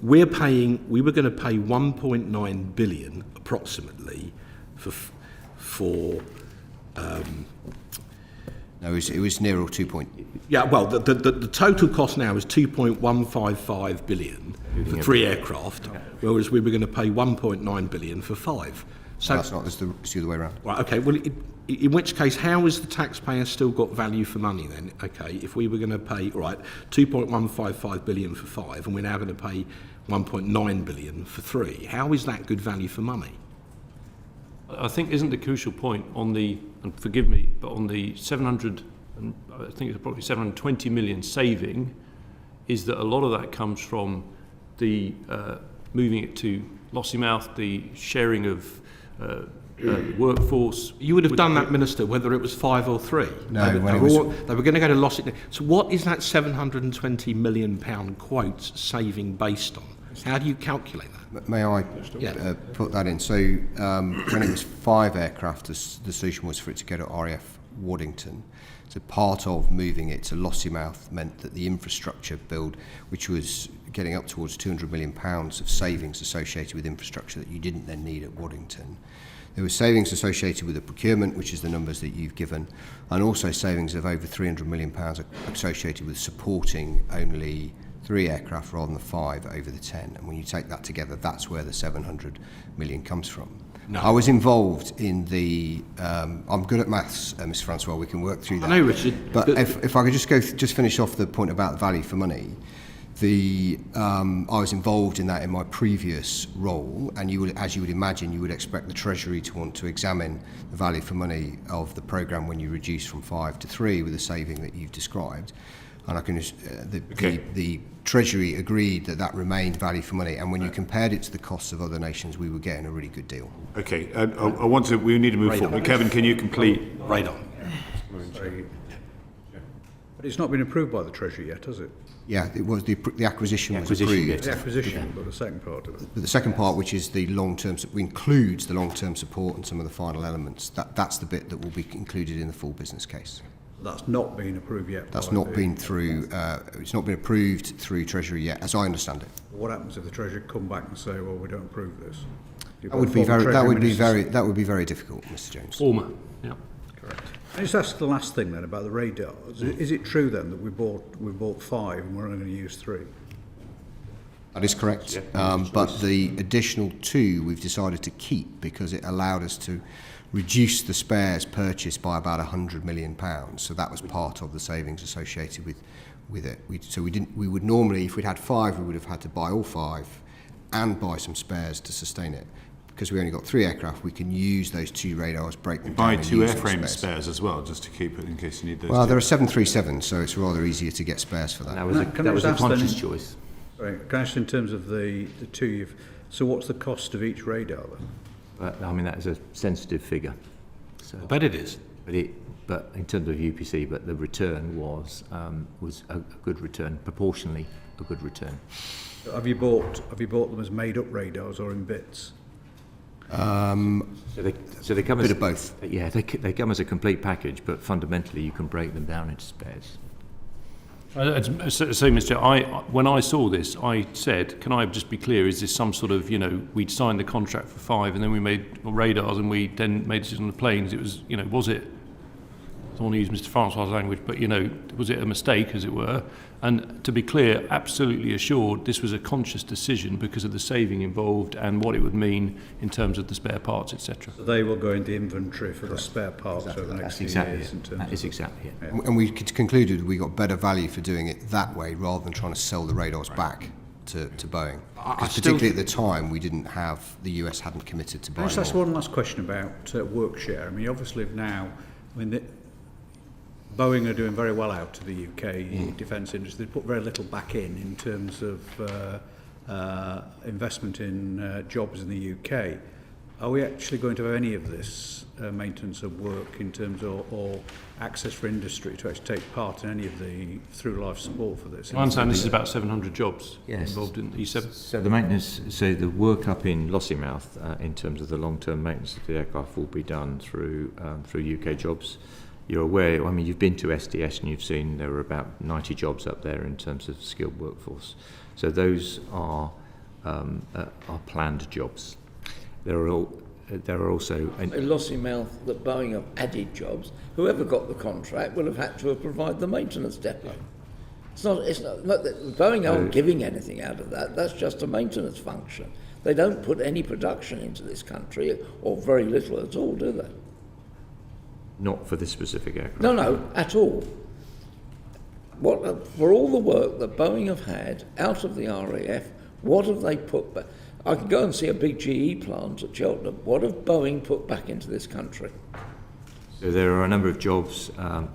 we were going to pay 1.9 billion approximately for no, it was nearer 2. Yeah, well, the total cost now is 2.155 billion for 3 aircraft, whereas we were going to pay 1.9 billion for 5. So that's not, it's the other way around. Right, okay, well, in which case, how has the taxpayer still got value for money then? Okay, if we were going to pay, 2.155 billion for 5, and we're now going to pay 1.9 billion for 3, how is that good value for money? I think isn't the crucial point on the, and forgive me, but on the 700, and I think it's probably 720 million saving, is that a lot of that comes from the moving it to Lossiemouth, the sharing of workforce. You would have done that, Minister, whether it was 5 or 3. No, they were going to go to Lossiemouth. So what is that £720 million quote saving based on? How do you calculate that? May I put that in? So when it was 5 aircraft, the solution was for it to go to RAF Waddington. So part of moving it to Lossiemouth meant that the infrastructure build, which was getting up towards £200 million of savings associated with infrastructure that you didn't then need at Waddington. There were savings associated with the procurement, which is the numbers that you've given, and also savings of over £300 million associated with supporting only 3 aircraft rather than 5 over the 10. And when you take that together, that's where the 700 million comes from. No. I was involved in the. I'm good at maths, Mr. Francois. We can work through that. I know, Richard. But if I could just finish off the point about value for money. I was involved in that in my previous role, and as you would imagine, you would expect the Treasury to want to examine the value for money of the programme when you reduce from 5 to 3 with the saving that you've described. And I can the Treasury agreed that remained value for money, and when you compared it to the costs of other nations, we were getting a really good deal. Okay, we need to move forward. Kevin, can you complete? Right on. But it's not been approved by the Treasury yet, has it? Yeah, it was the acquisition was approved. The acquisition, but the second part of it. But the second part, which is the long-term, includes the long-term support and some of the final elements. That's the bit that will be included in the full business case. That's not been approved yet. That's not been through. It's not been approved through Treasury yet, as I understand it. What happens if the Treasury come back and say, "Well, we don't approve this"? That would be very difficult, Mr. Jones. Former, yeah. Correct. I just ask the last thing then about the radars. Is it true then that we bought 5 and we're only going to use 3? That is correct. But the additional 2 we've decided to keep because it allowed us to reduce the spares purchase by about £100 million. So that was part of the savings associated with it. We would normally, if we'd had 5, we would have had to buy all 5 and buy some spares to sustain it. Because we only got 3 aircraft, we can use those 2 radars, break them down. Buy and 2 use airframe spares. spares as well, just to keep it in case you need those. Well, 2. there are 737s, so it's rather easier to get spares for that. That was a conscious choice. Sorry, can I ask in terms of the 2 so what's the cost of each radar then? I mean, that is a sensitive figure. So, I bet it is. But in terms of UPC, but the return was a good return, proportionally a good return. Have you bought them as made up radars or in bits? So they come a as bit of both. Yeah, they come as a complete package, but fundamentally you can break them down into spares. So, Mr. When I saw this, I said, can I just be clear, is this some sort of, we'd signed the contract for 5 and then we made radars and we then made decisions on the planes. It was, was it, I don't want to use Mr. Francois' language, but, was it a mistake, as it were? And to be clear, absolutely assured, this was a conscious decision because of the saving involved and what it would mean in terms of the spare parts, etc. So they will go into inventory for the spare parts over the next few years. That is exactly it. Yeah. And we concluded we got better value for doing it that way rather than trying to sell the radars back to Boeing. Because particularly at the time, we didn't have, the US hadn't committed to buying. Can I just ask one last question about work share? I mean, obviously now, Boeing are doing very well out of the UK defence industry. They put very little back in terms of investment in jobs in the UK. Are we actually going to have any of this maintenance of work in terms of or access for industry to actually take part in any of the through-life support for this? I understand this is about 700 jobs Yes. involved in E7. So the maintenance, so the work up in Lossiemouth in terms of the long-term maintenance of the aircraft will be done through UK jobs. You're aware, I mean, you've been to SDS and you've seen there are about 90 jobs up there in terms of skilled workforce. So those are planned jobs. There are also... In Lossiemouth, that Boeing have added jobs. Whoever got the contract will have had to have provided the maintenance depot. It's not that Boeing aren't giving anything out of that. That's just a maintenance function. They don't put any production into this country, or very little at all, do they? Not for this specific aircraft. No, at all. For all the work that Boeing have had out of the RAF, what have they put back? I can go and see a big GE plant at Cheltenham. What have Boeing put back into this country? So there are a number of jobs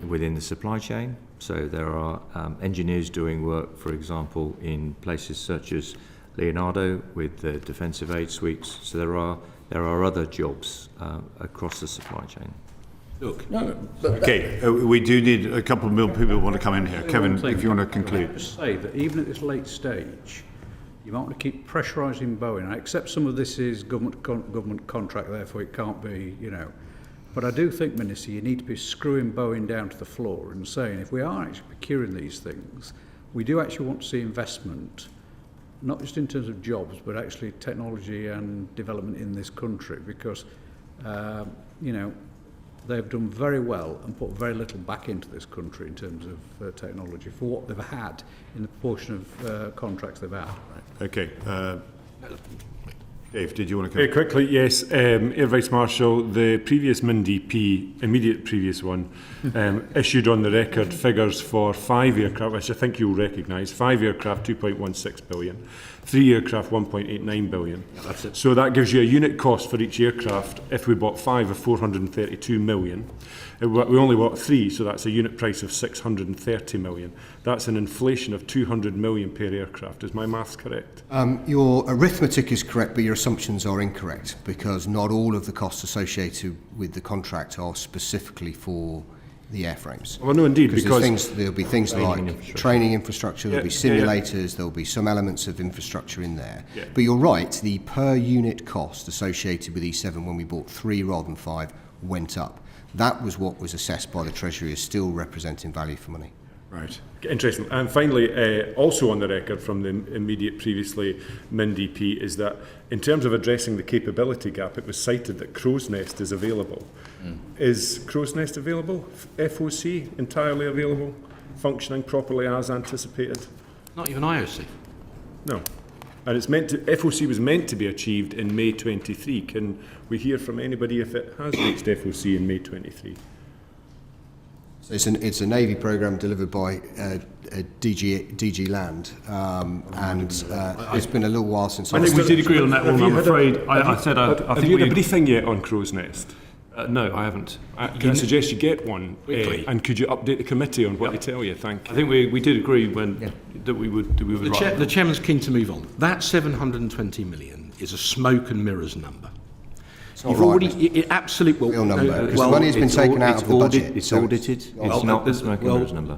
within the supply chain. So there are engineers doing work, for example, in places such as Leonardo with the defensive aid suites. So there are other jobs across the supply chain. Look. Okay, we do need a couple of people who want to come in here. Kevin, if you want to conclude. Can I just say that even at this late stage, you might want to keep pressurising Boeing. I accept some of this is government contract, therefore it can't be, But I do think, Minister, you need to be screwing Boeing down to the floor and saying, if we are actually procuring these things, we do actually want to see investment, not just in terms of jobs, but actually technology and development in this country, because you know, they've done very well and put very little back into this country in terms of technology for what they've had in the proportion of contracts they've had. Okay. Dave, did you want to Very come? quickly, yes. Air Vice Marshal, the previous MIN-DP, immediate previous one, issued on the record figures for 5 aircraft, which I think you'll recognise. 5 aircraft, 2.16 billion. 3 aircraft, 1.89 billion. Yeah, that's it. So that gives you a unit cost for each aircraft. If we bought 5 of 432 million, we only bought 3, so that's a unit price of 630 million. That's an inflation of 200 million per aircraft. Is my maths correct? Your arithmetic is correct, but your assumptions are incorrect, because not all of the costs associated with the contract are specifically for the airframes. Well, no, indeed, because there'll be things like training infrastructure, there'll be simulators, there'll be some elements of infrastructure in there. Yeah. But you're right, the per unit cost associated with E7 when we bought 3 rather than 5 went up. That was what was assessed by the Treasury as still representing value for money. Right. Interesting. And finally, also on the record from the immediate previously MIN-DP is that in terms of addressing the capability gap, it was cited that Crow's Nest is available. Is Crow's Nest available? FOC entirely available? Functioning properly as anticipated? Not even IOC. No. And it's meant to, FOC was meant to be achieved in May 23. Can we hear from anybody if it has reached FOC in May 23? So it's a Navy programme delivered by DG Land, it's been a little while since I think we did agree on that one, I'm afraid. I said I have think you we... had a briefing yet on Crow's Nest? No, I haven't. Can I suggest you get one? Quickly. And could you update the committee on what they tell you? Thank you. I think we did agree that we would write. The chairman's keen to move on. That 720 million is a smoke and mirrors number. You've right, already absolutely real number, because the money's been taken out of the budget. It's audited. It's not the smoke and mirrors number.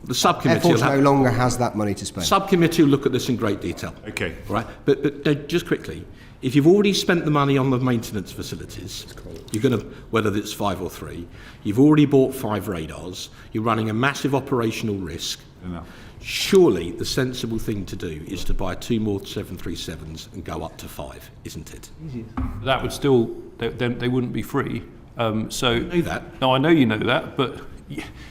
The subcommittee Air Force no longer has that money to spend. Subcommittee will look at this in great detail. Okay. Right, but just quickly, if you've already spent the money on the maintenance facilities, you're going to, whether it's 5 or 3, you've already bought 5 radars, you're running a massive operational risk. Enough. Surely the sensible thing to do is to buy 2 more 737s and go up to 5, isn't it? That would still, they wouldn't be free. So I know that. No, I know you know that, but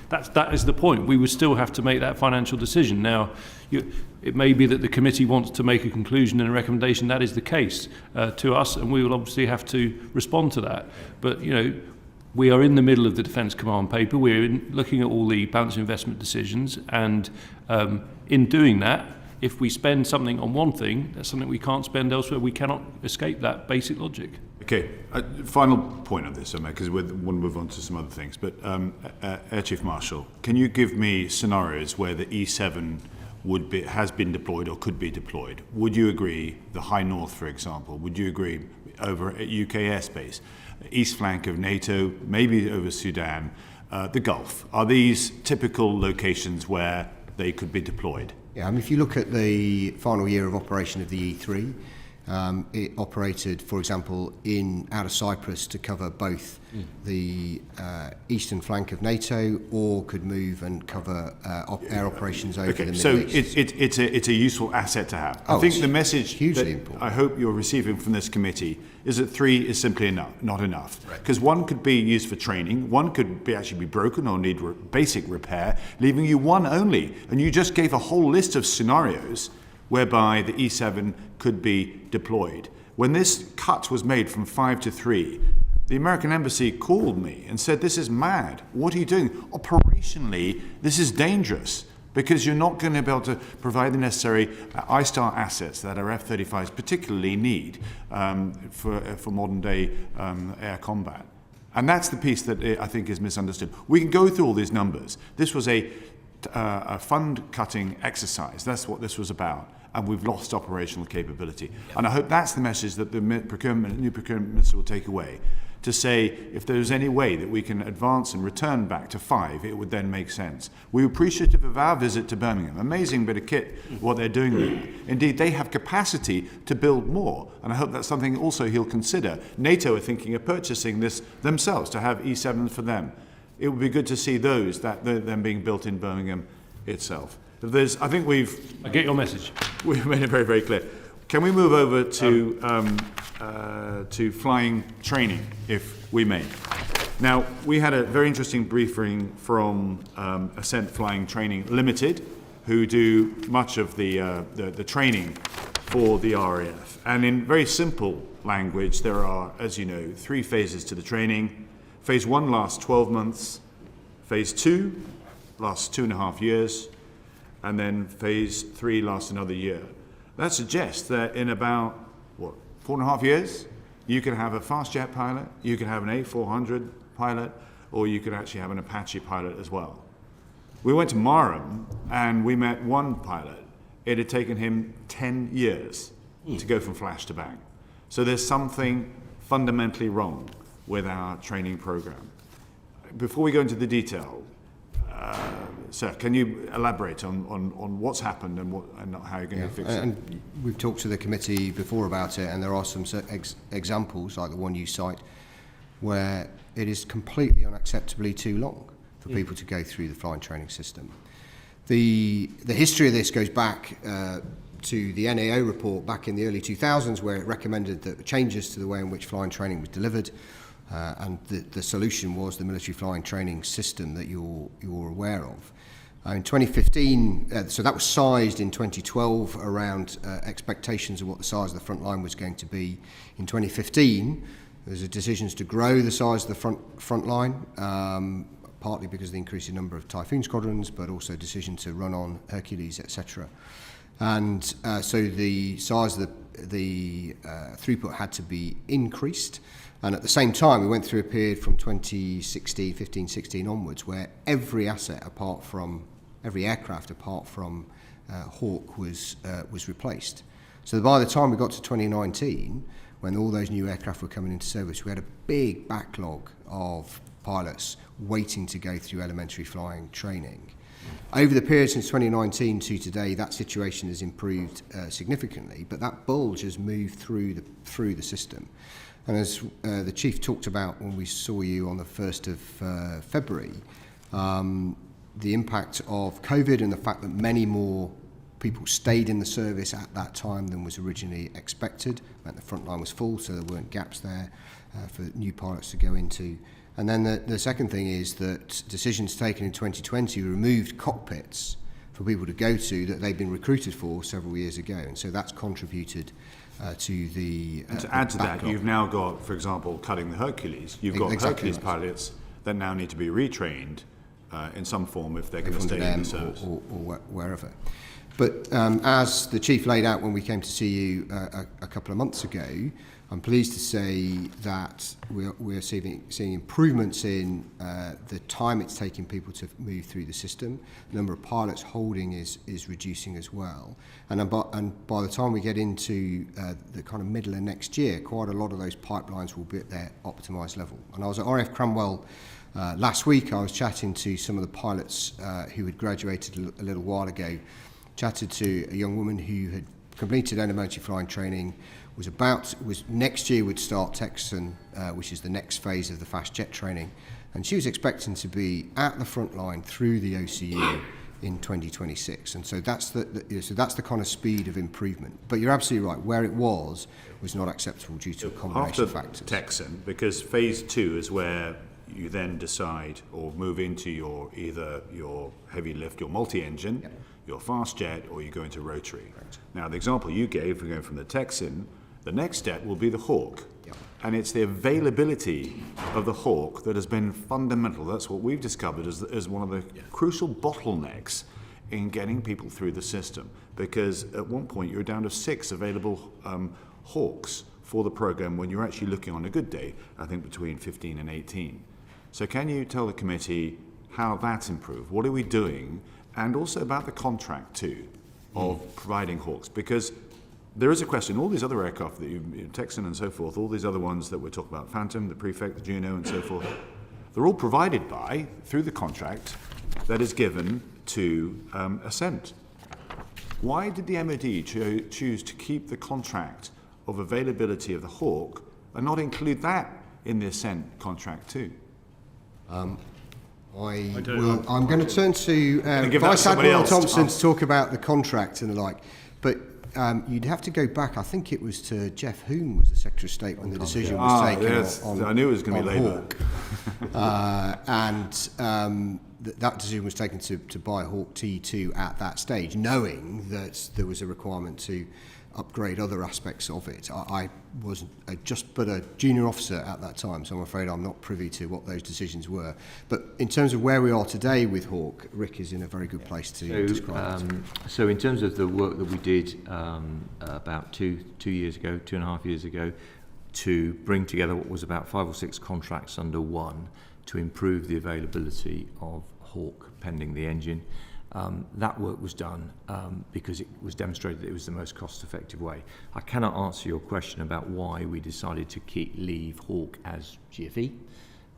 that is the point. We would still have to make that financial decision. Now, it may be that the committee wants to make a conclusion and a recommendation. That is the case to us, and we will obviously have to respond to that. But, we are in the middle of the Defence Command paper. We're looking at all the balance of investment decisions, and in doing that, if we spend something on one thing, that's something we can't spend elsewhere. We cannot escape that basic logic. Okay, final point on this, because we want to move on to some other things. But Air Chief Marshal, can you give me scenarios where the E7 has been deployed or could be deployed? Would you agree, the High North, for example, would you agree over at UK airspace, east flank of NATO, maybe over Sudan, the Gulf? Are these typical locations where they could be deployed? Yeah, if you look at the final year of operation of the E3, it operated, for example, out of Cyprus to cover both the eastern flank of NATO, or could move and cover air operations over the Middle East. So it's a useful asset to have. Oh, I think the message hugely that important. I hope you're receiving from this committee is that 3 is simply not enough. Because one could be used for training, one could actually be broken or need basic repair, leaving you one only. And you just gave a whole list of scenarios whereby the E7 could be deployed. When this cut was made from 5 to 3, the American embassy called me and said, "This is mad. What are you doing? Operationally, this is dangerous, because you're not going to be able to provide the necessary I-STAR assets that our F-35s particularly need for modern-day air combat." And that's the piece that I think is misunderstood. We can go through all these numbers. This was a fund-cutting exercise. That's what this was about. And we've lost operational capability. Yep. And I hope that's the message that the new procurement minister will take away, to say if there's any way that we can advance and return back to 5, it would then make sense. We were appreciative of our visit to Birmingham. Amazing bit of kit, what they're doing there. Indeed, they have capacity to build more, and I hope that's something also he'll consider. NATO are thinking of purchasing this themselves, to have E7s for them. It would be good to see them being built in Birmingham itself. I think I get your message. We've made it very, very clear. Can we move over to to flying training, if we may. Now, we had a very interesting briefing from Ascent Flying Training Limited, who do much of the training for the RAF. And in very simple language, there are, as you know, 3 phases to the training. Phase 1 lasts 12 months, Phase 2 lasts 2.5 years, and then Phase 3 lasts another year. That suggests that in about, 4.5 years, you could have a fast jet pilot, you could have an A400 pilot, or you could actually have an Apache pilot as well. We went to Marham and we met one pilot. It had taken him 10 years to go from flash to bang. So there's something fundamentally wrong with our training program. Before we go into the detail, sir, can you elaborate on what's happened and how you're going to fix it? And we've talked to the committee before about it, and there are some examples, like the one you cite, where it is completely unacceptably too long for people to go through the flying training system. The history of this goes back to the NAO report back in the early 2000s, where it recommended that changes to the way in which flying training was delivered, and the solution was the military flying training system that you're aware of. In 2015, so that was sized in 2012 around expectations of what the size of the front line was going to be. In 2015, there was decisions to grow the size of the front line, partly because of the increasing number of Typhoon squadrons, but also decision to run on Hercules, etc. And so the size of the throughput had to be increased. And at the same time, we went through a period from 2016, 15, 16 onwards, where every aircraft apart from Hawk was replaced. So by the time we got to 2019, when all those new aircraft were coming into service, we had a big backlog of pilots waiting to go through elementary flying training. Over the period since 2019 to today, that situation has improved significantly, but that bulge has moved through the system. And as the Chief talked about when we saw you on the 1st of February, the impact of COVID and the fact that many more people stayed in the service at that time than was originally expected, meant the front line was full, so there weren't gaps there for new pilots to go into. And then the second thing is that decisions taken in 2020 removed cockpits for people to go to that they'd been recruited for several years ago, and so that's contributed to the and to add to that, you've now got, for example, cutting the Hercules. You've got Hercules pilots that now need to be retrained in some form if they're going to stay in the service. Or wherever. But as the Chief laid out when we came to see you a couple of months ago, I'm pleased to say that we're seeing improvements in the time it's taking people to move through the system. The number of pilots holding is reducing as well. And by the time we get into the kind of middle of next year, quite a lot of those pipelines will be at their optimised level. And I was at RAF Cranwell last week. I was chatting to some of the pilots who had graduated a little while ago, chatted to a young woman who had completed elementary flying training, was next year would start Texan, which is the next phase of the fast jet training, and she was expecting to be at the front line through the OCU in 2026, and so that's the kind of speed of improvement. But you're absolutely right, where it was not acceptable due to a combination of factors. Texan, because phase 2 is where you then decide or move into either your heavy lift, your multi-engine, your fast jet, or you go into rotary. Right. Now, the example you gave, we're going from the Texan, the next step will be the Hawk. Yep. And it's the availability of the Hawk that has been fundamental. That's what we've discovered as one of the crucial bottlenecks in getting people through the system. Because at one point, you're down to 6 available Hawks for the program when you're actually looking on a good day, I think between 15 and 18. So can you tell the committee how that's improved? What are we doing? And also about the contract too of providing Hawks, because there is a question, all these other aircraft that you Texan and so forth, all these other ones that we're talking about, Phantom, the Prefect, the Juno and so forth, they're all provided through the contract that is given to Ascent. Why did the MOD choose to keep the contract of availability of the Hawk and not include that in the Ascent contract too? I'm going to turn to Vice Admiral Thompson to talk about the contract and the like. But you'd have to go back. I think it was to Jeff Hume was the Secretary of State when the decision was taken on I knew it was going to be Labour. That decision was taken to buy Hawk T2 at that stage, knowing that there was a requirement to upgrade other aspects of it. I was just but a junior officer at that time, so I'm afraid I'm not privy to what those decisions were. But in terms of where we are today with Hawk, Rick is in a very good place to describe it. So in terms of the work that we did about 2.5 years ago, to bring together what was about 5 or 6 contracts under one to improve the availability of Hawk pending the engine. That work was done because it was demonstrated that it was the most cost-effective way. I cannot answer your question about why we decided to leave Hawk as GFE,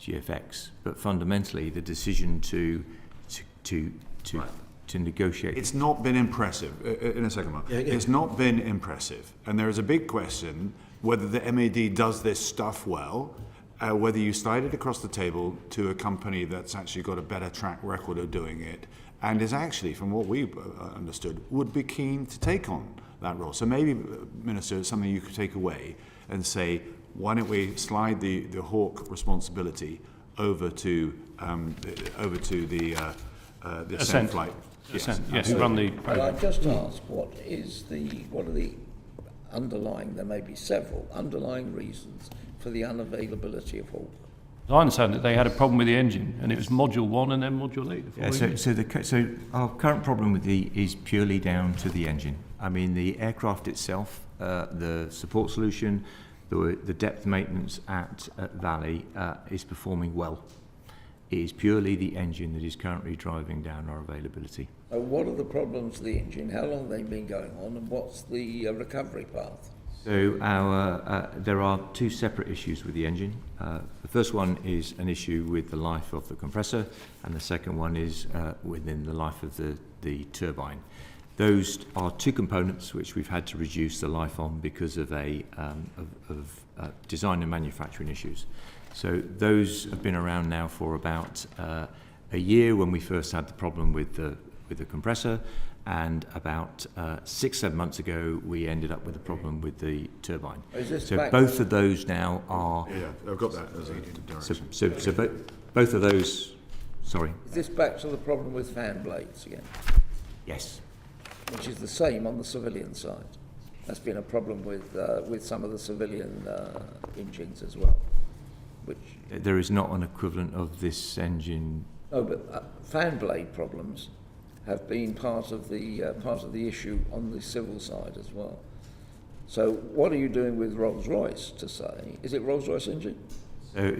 GFX, but fundamentally the decision to negotiate. It's not been impressive. In a second, Mark. It's not been impressive, and there is a big question whether the MAD does this stuff well. Whether you slide it across the table to a company that's actually got a better track record of doing it, and is actually, from what we understood, would be keen to take on that role. So maybe, Minister, it's something you could take away and say, why don't we slide the Hawk responsibility over to the Ascent flight? Yes, run the. Can I just ask, what are the underlying? There may be several underlying reasons for the unavailability of Hawk. I understand that they had a problem with the engine, and it was Module 1 and then Module 8. So our current problem is purely down to the engine. I mean, the aircraft itself, the support solution, the depth maintenance at Valley is performing well. It is purely the engine that is currently driving down our availability. What are the problems with the engine? How long have they been going on, and what's the recovery path? So there are 2 separate issues with the engine. The first one is an issue with the life of the compressor, and the second one is within the life of the turbine. Those are 2 components which we've had to reduce the life on because of design and manufacturing issues. So those have been around now for about a year when we first had the problem with the compressor. And about 6-7 months ago, we ended up with a problem with the turbine. So both of those now are. Yeah, I've got that as a direction. So both of those. Sorry. Is this back to the problem with fan blades again? Yes. Which is the same on the civilian side. That's been a problem with some of the civilian engines as well. Which there is not an equivalent of this engine. No, but fan blade problems have been part of the issue on the civil side as well. So what are you doing with Rolls-Royce to say? Is it Rolls-Royce engine?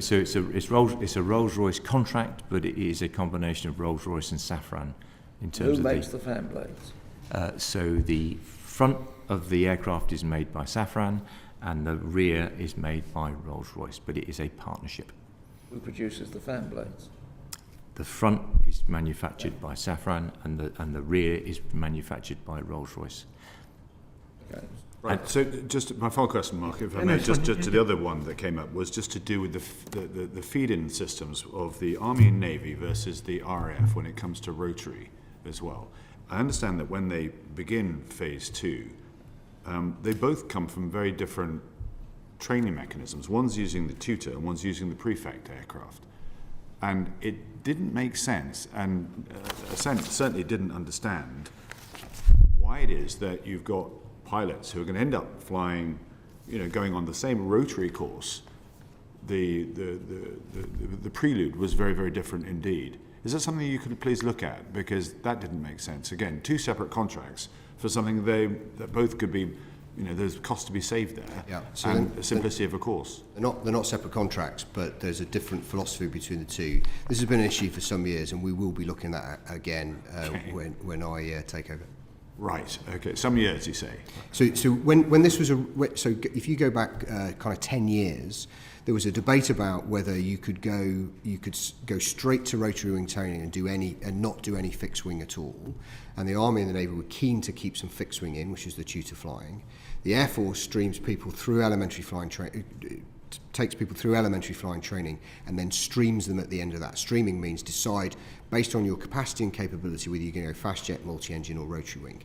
So it's a Rolls-Royce contract, but it is a combination of Rolls-Royce and Safran in terms of Who makes the fan blades? So the front of the aircraft is made by Safran and the rear is made by Rolls-Royce, but it is a partnership. Who produces the fan blades? The front is manufactured by Safran, and the rear is manufactured by Rolls-Royce. Okay. Right. So, just my final question, Mark, if I may, just to the other one that came up was just to do with the feed-in systems of the Army and Navy versus the RAF when it comes to rotary as well. I understand that when they begin Phase 2, they both come from very different training mechanisms. One's using the tutor, and one's using the prefect aircraft. And it didn't make sense, and Ascent certainly didn't understand why it is that you've got pilots who are going to end up flying, going on the same rotary course. The prelude was very, very different indeed. Is that something you could please look at? Because that didn't make sense. Again, 2 separate contracts for something that both could be, there's cost to be saved there, and simplicity of a course. They're not separate contracts, but there's a different philosophy between the 2. This has been an issue for some years, and we will be looking at it again when I take over. Right. Okay. Some years, you say. So when this was so if you go back kind of 10 years, there was a debate about whether you could go straight to rotary wing training and not do any fixed wing at all. And the Army and the Navy were keen to keep some fixed wing in, which is the tutor flying. The Air Force streams people through elementary flying takes people through elementary flying training and then streams them at the end of that. Streaming means decide based on your capacity and capability whether you're going to go fast jet, multi-engine or rotary wing.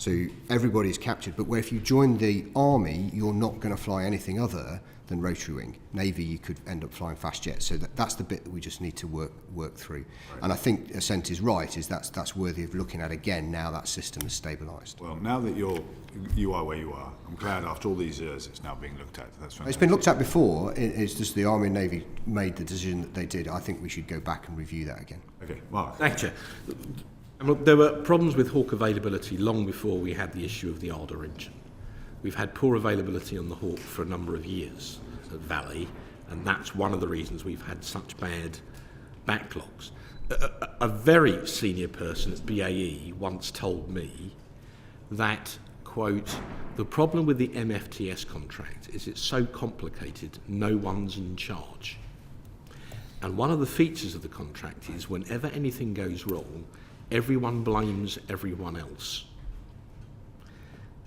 So everybody's captured, but where if you join the Army, you're not going to fly anything other than rotary wing. Navy, you could end up flying fast jets. So that's the bit that we just need to work through. Right. And I think Ascent is right, is that's worthy of looking at again now that system is stabilised. Well, now that you are where you are, I'm glad after all these years it's now being looked at. That's fantastic. It's been looked at before. It's just the Army and Navy made the decision that they did. I think we should go back and review that again. Okay, Mark. Thank you. There were problems with Hawk availability long before we had the issue of the Ardor engine. We've had poor availability on the Hawk for a number of years at Valley, and that's one of the reasons we've had such bad backlogs. A very senior person at BAE once told me that, quote, the problem with the MFTS contract is it's so complicated, no one's in charge. And one of the features of the contract is whenever anything goes wrong, everyone blames everyone else.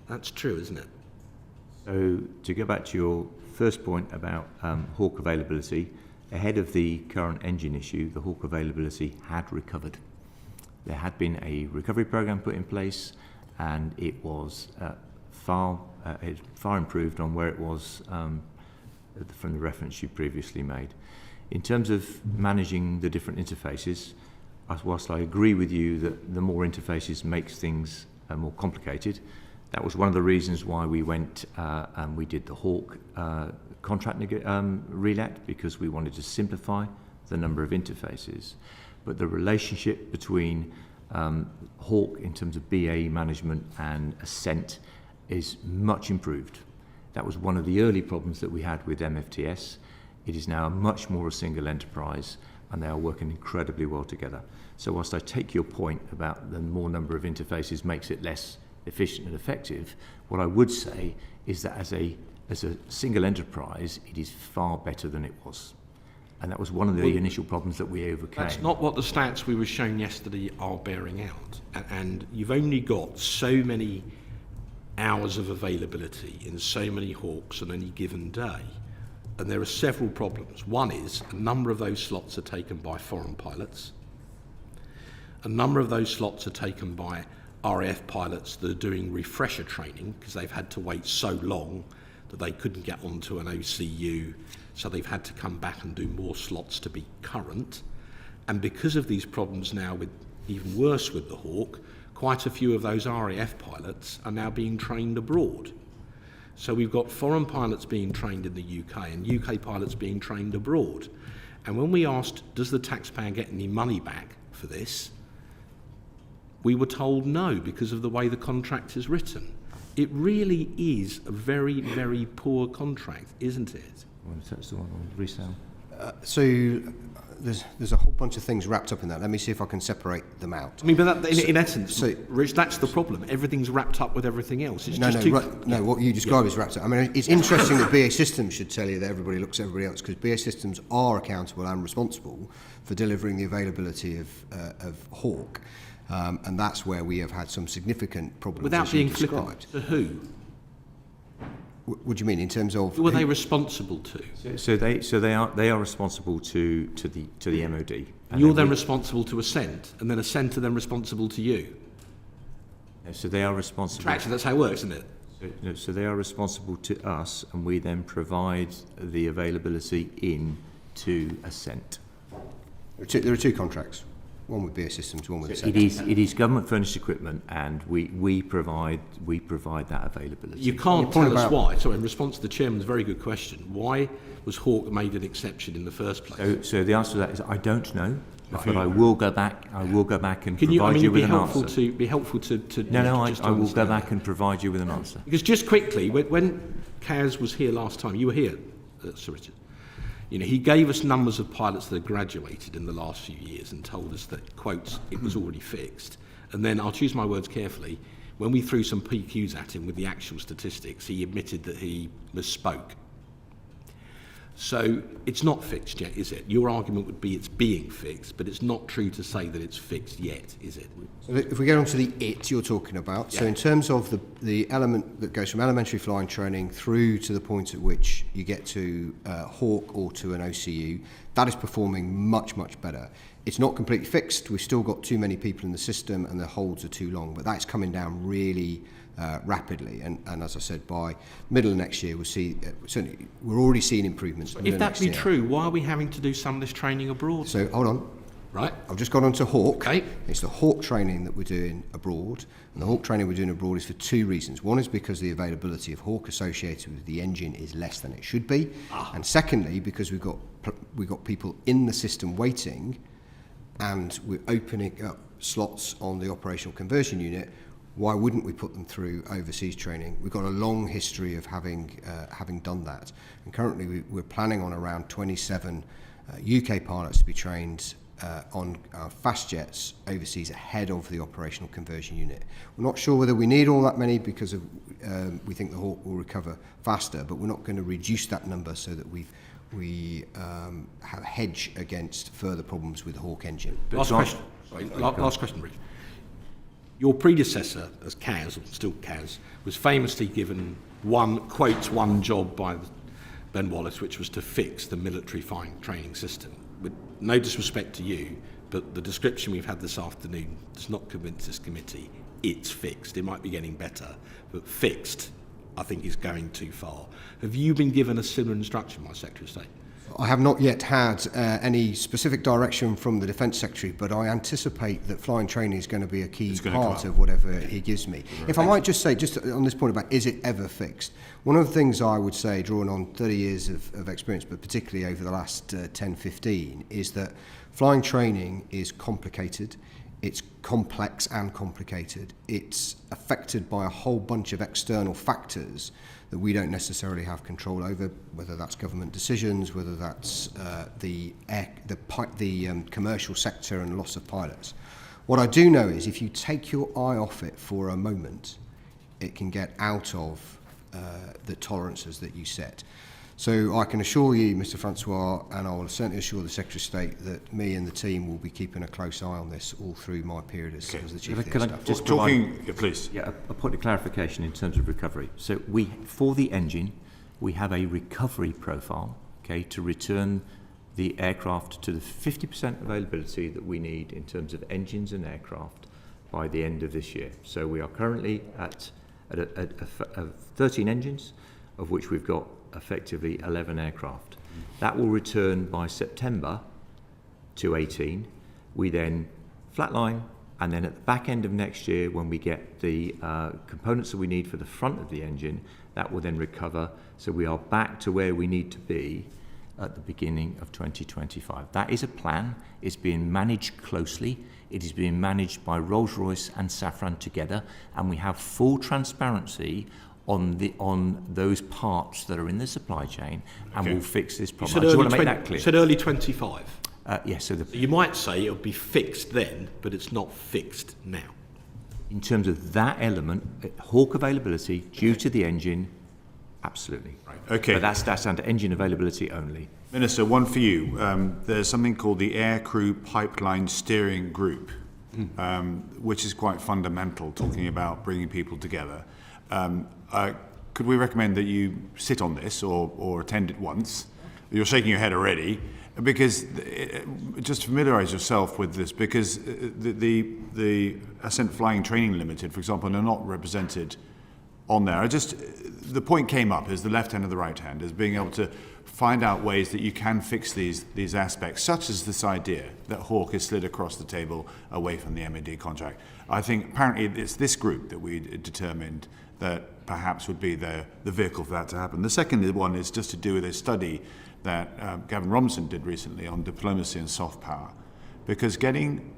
That's true, isn't it? So to go back to your first point about Hawk availability, ahead of the current engine issue, the Hawk availability had recovered. There had been a recovery program put in place, and it was far improved on where it was from the reference you previously made. In terms of managing the different interfaces, whilst I agree with you that the more interfaces makes things more complicated, that was one of the reasons why we went and we did the Hawk contract relet, because we wanted to simplify the number of interfaces. But the relationship between Hawk in terms of BAE management and Ascent is much improved. That was one of the early problems that we had with MFTS. It is now much more a single enterprise, and they are working incredibly well together. So whilst I take your point about the more number of interfaces makes it less efficient and effective, what I would say is that as a single enterprise, it is far better than it was. And that was one of the initial problems that we overcame. That's not what the stats we were shown yesterday are bearing out. And you've only got so many hours of availability in so many Hawks on any given day. And there are several problems. One is a number of those slots are taken by foreign pilots. A number of those slots are taken by RAF pilots that are doing refresher training because they've had to wait so long that they couldn't get onto an OCU, so they've had to come back and do more slots to be current. And because of these problems now, with even worse with the Hawk, quite a few of those RAF pilots are now being trained abroad. So we've got foreign pilots being trained in the UK and UK pilots being trained abroad. And when we asked, does the taxpayer get any money back for this? We were told no, because of the way the contract is written. It really is a very, very poor contract, isn't it? That's the one on resale. So there's a whole bunch of things wrapped up in that. Let me see if I can separate them out. I mean, but that, in essence, Rich, that's the problem. Everything's wrapped up with everything else. It's no, what you describe is wrapped up. I mean, it's interesting that BAE Systems should tell you that everybody looks at everybody else, because BAE Systems are accountable and responsible for delivering the availability of Hawk. And that's where we have had some significant problems. Without being flippant, to who? What do you mean in terms of? Who are they responsible to? So they are responsible to the MOD. And you're then responsible to Ascent, and then Ascent are then responsible to you. So they are responsible. Actually, that's how it works, isn't it? So they are responsible to us, and we then provide the availability in to Ascent. There are two contracts. One with BAE Systems, one with Ascent. It is government furnished equipment, and we provide that availability. You can't tell us why. So in response to the chairman's very good question, why was Hawk made an exception in the first place? So the answer to that is I don't know, but I will go back. I will go back and provide you with an answer. Be helpful to. I will go back and provide you with an answer. Because just quickly, when Kaz was here last time, you were here, Sir Richard. You know, he gave us numbers of pilots that had graduated in the last few years and told us that, quote, it was already fixed. And then, I'll choose my words carefully, when we threw some PQs at him with the actual statistics, he admitted that he misspoke. So it's not fixed yet, is it? Your argument would be it's being fixed, but it's not true to say that it's fixed yet, is it? So if we get on to the it you're talking about, so in terms of the element that goes from elementary flying training through to the point at which you get to Hawk or to an OCU, that is performing much, much better. It's not completely fixed. We've still got too many people in the system and the holds are too long, but that's coming down really rapidly. And as I said, by middle of next year, we'll see, certainly we're already seeing improvements. If that be true, why are we having to do some of this training abroad? So hold on. Right. I've just gone on to Hawk. Okay. It's the Hawk training that we're doing abroad. And the Hawk training we're doing abroad is for two reasons. One is because the availability of Hawk associated with the engine is less than it should be. And secondly, because we've got people in the system waiting, and we're opening up slots on the operational conversion unit. Why wouldn't we put them through overseas training? We've got a long history of having done that. And currently we're planning on around 27 UK pilots to be trained on our fast jets overseas ahead of the operational conversion unit. We're not sure whether we need all that many because of, we think the Hawk will recover faster, but we're not going to reduce that number so that we have a hedge against further problems with the Hawk engine. Last question, Rich. Your predecessor as CAS, or still CAS, was famously given one job by Ben Wallace, which was to fix the military flying training system. With no disrespect to you, but the description we've had this afternoon does not convince this committee it's fixed. It might be getting better, but fixed, I think, is going too far. Have you been given a similar instruction by Secretary of State? I have not yet had any specific direction from the Defence Secretary, but I anticipate that flying training is going to be a key part of whatever he gives me. If I might just say, just on this point about is it ever fixed, one of the things I would say, drawing on 30 years of experience, but particularly over the last 10, 15, is that flying training is complicated. It's complex and complicated. It's affected by a whole bunch of external factors that we don't necessarily have control over, whether that's government decisions, whether that's the commercial sector and loss of pilots. What I do know is if you take your eye off it for a moment, it can get out of the tolerances that you set. So I can assure you, Mr. Francois, and I will certainly assure the Secretary of State that me and the team will be keeping a close eye on this all through my period as the Chief of the Staff. Just please. Yeah, a point of clarification in terms of recovery. So for the engine, we have a recovery profile, okay, to return the aircraft to the 50% availability that we need in terms of engines and aircraft by the end of this year. So we are currently at 13 engines, of which we've got effectively 11 aircraft. That will return by September to 18. We then flatline, and then at the back end of next year, when we get the components that we need for the front of the engine, that will then recover. So we are back to where we need to be at the beginning of 2025. That is a plan. It's being managed closely. It is being managed by Rolls-Royce and Safran together, and we have full transparency on those parts that are in the supply chain, and we'll fix this problem. I just want to make that clear. You said early 25. Yes. So you might say it'll be fixed then, but it's not fixed now. In terms of that element, Hawk availability due to the engine, absolutely. Right. Okay. But that's down to engine availability only. Minister, one for you. There's something called the Aircrew Pipeline Steering Group, which is quite fundamental, talking about bringing people together. Could we recommend that you sit on this or attend it once? You're shaking your head already, because just familiarise yourself with this, because the Ascent Flying Training Limited, for example, are not represented on there. The point came up as the left hand and the right hand, as being able to find out ways that you can fix these aspects, such as this idea that Hawk is slid across the table away from the MOD contract. I think apparently it's this group that we determined that perhaps would be the vehicle for that to happen. The second one is just to do with a study that Gavin Robinson did recently on diplomacy and soft power, because getting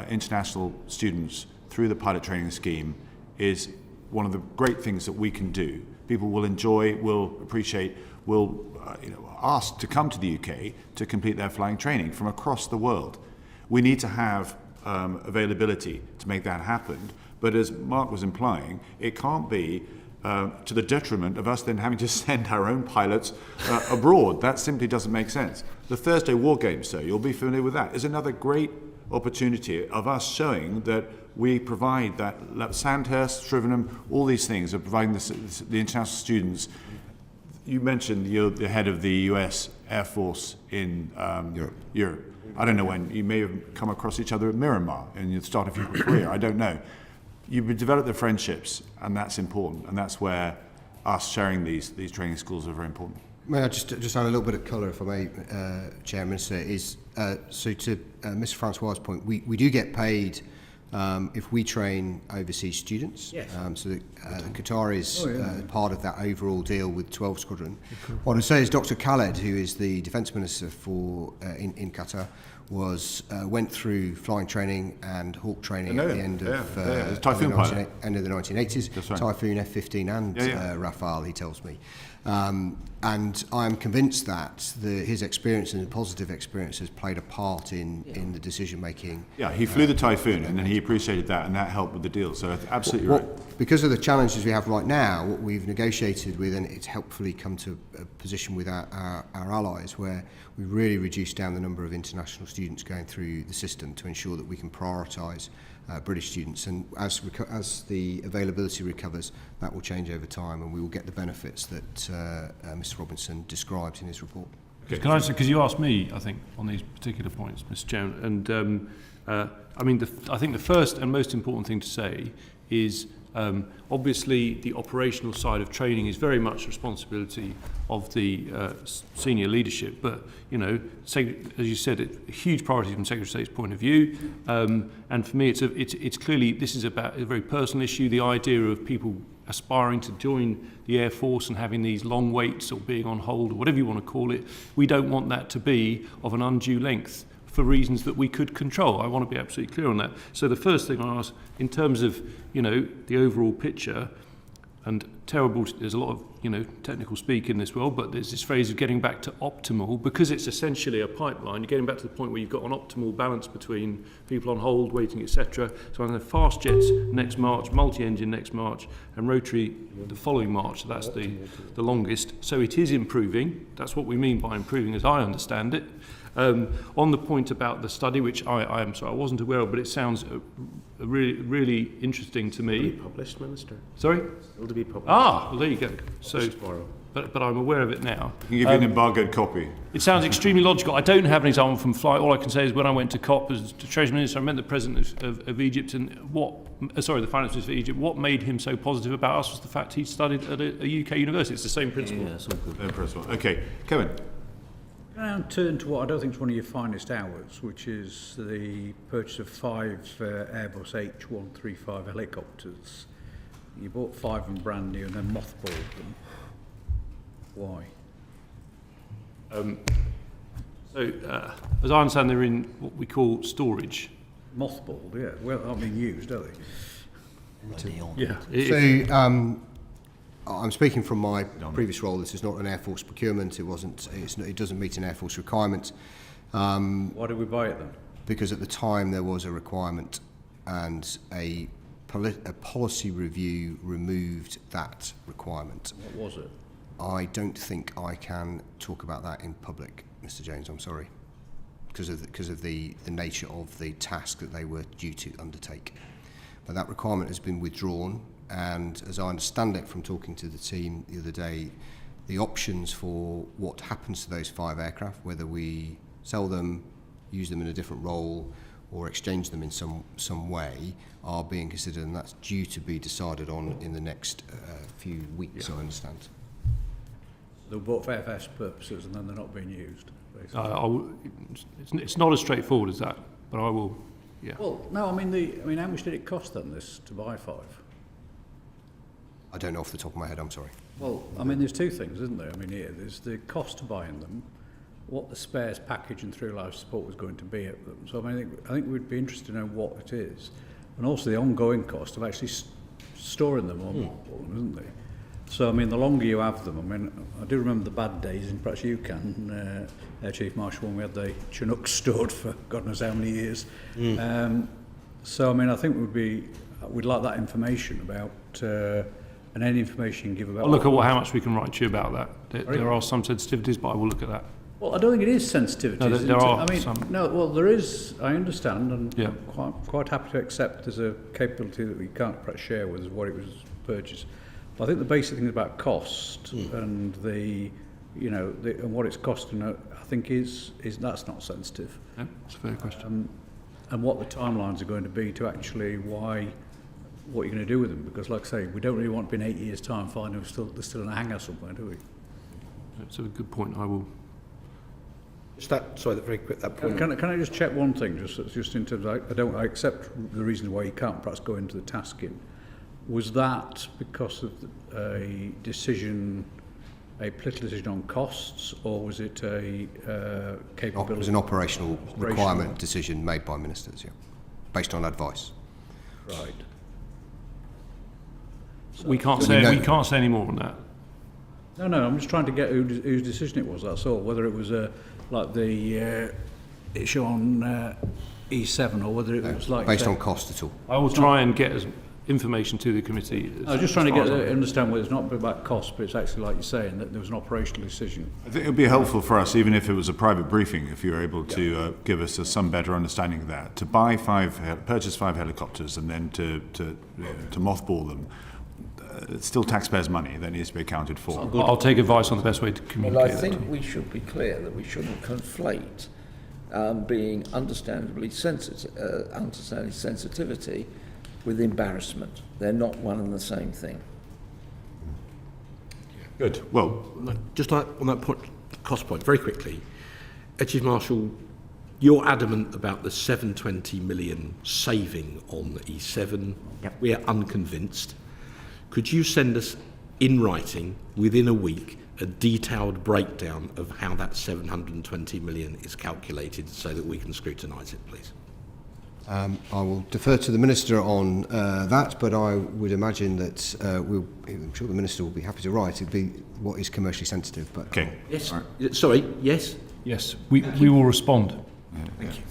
international students through the pilot training scheme is one of the great things that we can do. People will enjoy, will appreciate, will ask to come to the UK to complete their flying training from across the world. We need to have availability to make that happen. But as Mark was implying, it can't be to the detriment of us then having to send our own pilots abroad. That simply doesn't make sense. The Thursday War Games, sir, you'll be familiar with that, is another great opportunity of us showing that we provide that Sandhurst, Shrivenham, all these things are providing the international students. You mentioned you're the head of the US Air Force in Europe. I don't know when. You may have come across each other at Miramar in the start of your career. I don't know. You've developed the friendships, and that's important. And that's where us sharing these training schools are very important. May I just add a little bit of colour, if I may, Chair Minister, is so to Mr Francois' point, we do get paid if we train overseas students. Yes. So Qatar is part of that overall deal with 12 Squadron. What I say is Dr Khaled, who is the Defence Minister for in Qatar, went through flying training and hawk training at the end of the 1980s. That's right. Typhoon, F-15 and Rafale, he tells me. And I'm convinced that his experience and the positive experience has played a part in the decision making. Yeah, he flew the Typhoon and he appreciated that, and that helped with the deal. So absolutely right. Because of the challenges we have right now, what we've negotiated with, and it's helpfully come to a position with our allies, where we really reduced down the number of international students going through the system to ensure that we can prioritise British students, and as the availability recovers, that will change over time, and we will get the benefits that Mr Robinson described in his report. Okay. Can I say, because you asked me, I think, on these particular points, Mr Chairman, and I mean, I think the first and most important thing to say is obviously the operational side of training is very much responsibility of the senior leadership, but you know, as you said, a huge priority from Secretary of State's point of view, and for me it's clearly, this is about a very personal issue, the idea of people aspiring to join the Air Force and having these long waits or being on hold or whatever you want to call it. We don't want that to be of an undue length for reasons that we could control. I want to be absolutely clear on that. So the first thing I ask, in terms of, you know, the overall picture, and terrible, there's a lot of, you know, technical speak in this world, but there's this phrase of getting back to optimal, because it's essentially a pipeline. You're getting back to the point where you've got an optimal balance between people on hold, waiting, etc. So I'm going to fast jets next March, multi-engine next March, and rotary the following March. So that's the longest. So it is improving. That's what we mean by improving, as I understand it. On the point about the study, which I am sorry I wasn't aware of, but it sounds really, really interesting to me. Will be published, Minister. Sorry? Still to be published. Ah, well there you go. So, tomorrow. but I'm aware of it now. I can give you an embargoed copy. It sounds extremely logical. I don't have an example from flight. All I can say is when I went to COP as Treasury Minister, I met the President of Egypt, and the Finance Minister of Egypt, what made him so positive about us was the fact he studied at a UK university. It's the same principle. Yeah, it's all good. Same principle. Okay, Kevin. Can I now turn to what I don't think is one of your finest hours, which is the purchase of 5 Airbus H135 helicopters. You bought 5 of them brand new and then mothballed them. Why? As I understand, they're in what we call storage. Mothballed, yeah. Well, not being used, are they? Yeah. So I'm speaking from my previous role. This is not an Air Force procurement. It doesn't meet an Air Force requirement. Why did we buy it then? Because at the time there was a requirement, and a policy review removed that requirement. What was it? I don't think I can talk about that in public, Mr. James. I'm sorry, because of the nature of the task that they were due to undertake. But that requirement has been withdrawn. And as I understand it from talking to the team the other day, the options for what happens to those 5 aircraft, whether we sell them, use them in a different role, or exchange them in some way, are being considered, and that's due to be decided on in the next few weeks, I understand. They were bought for FS purposes and then they're not being used, basically. It's not as straightforward as that, but I will, yeah. Well, no, I mean, how much did it cost them, to buy 5? I don't know off the top of my head, I'm sorry. Well, I mean, there's 2 things, isn't there? I mean, here, there's the cost of buying them, what the spares package and through-life support was going to be at them. So, I mean, I think we'd be interested to know what it is. And also the ongoing cost of actually storing them on mothballs, isn't there? So, I mean, the longer you have them, I mean, I do remember the bad days, and perhaps you can, Air Chief Marshal, when we had the Chinooks stored for God knows how many years. So, I mean, I think we'd like that information about And any information you can give about... I'll look at how much we can write to you about that. There are some sensitivities, but I will look at that. Well, I don't think it is sensitivities. No, there are I mean, some. no, well, there is, I understand, and Yeah. I'm quite happy to accept there's a capability that we can't perhaps share with what it was purchased. But I think the basic thing about cost and the, you know, and what it's costing, I think is that's not sensitive. Yeah, it's a fair question. And what the timelines are going to be to actually what you're going to do with them. Because, like I say, we don't really want to be in 8 years' time finding they're still in a hangar somewhere, do we? That's a good point. I will. Very quick, that point. Can I just check one thing, just in terms of, I accept the reason why you can't perhaps go into the tasking. Was that because of a political decision on costs, or was it a capability? It was an operational requirement decision made by ministers, yeah, based on advice. Right. We can't So say we we know- can't say any more on that. No, I'm just trying to get whose decision it was, that's all. Whether it was like the issue on E7, or whether it was like... Based on cost at all. I will try and get information to the committee. I was just trying to understand whether it's not about cost, but it's actually, like you're saying, that there was an operational decision. I think it would be helpful for us, even if it was a private briefing, if you were able to give us some better understanding of that. To purchase 5 helicopters and then to mothball them, it's still taxpayers' money that needs to be accounted for. I'll take advice on the best way to communicate Well, I that. think we should be clear that we shouldn't conflate being understanding sensitivity with embarrassment. They're not one and the same thing. Good. Well, Just like on that point, cost point, very quickly, Chief Marshal, you're adamant about the 720 million saving on the E7. Yep. We are unconvinced. Could you send us in writing within a week a detailed breakdown of how that 720 million is calculated so that we can scrutinise it, please? I will defer to the Minister on that, but I would imagine that I'm sure the Minister will be happy to write. It'd be what is commercially sensitive. But okay. Yes. Sorry, yes? Yes, we will respond. Thank you.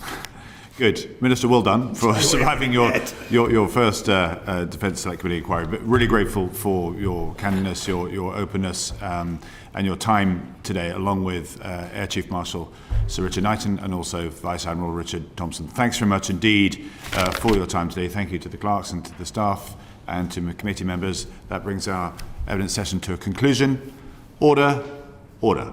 Good. Minister, well done for surviving your first Defence Select Committee inquiry, but really grateful for your candidness, your openness, and your time today, along with Air Chief Marshal Sir Richard Knighton and also Vice Admiral Richard Thompson. Thanks very much indeed for your time today. Thank you to the clerks and to the staff and to committee members. That brings our evidence session to a conclusion. Order. Order.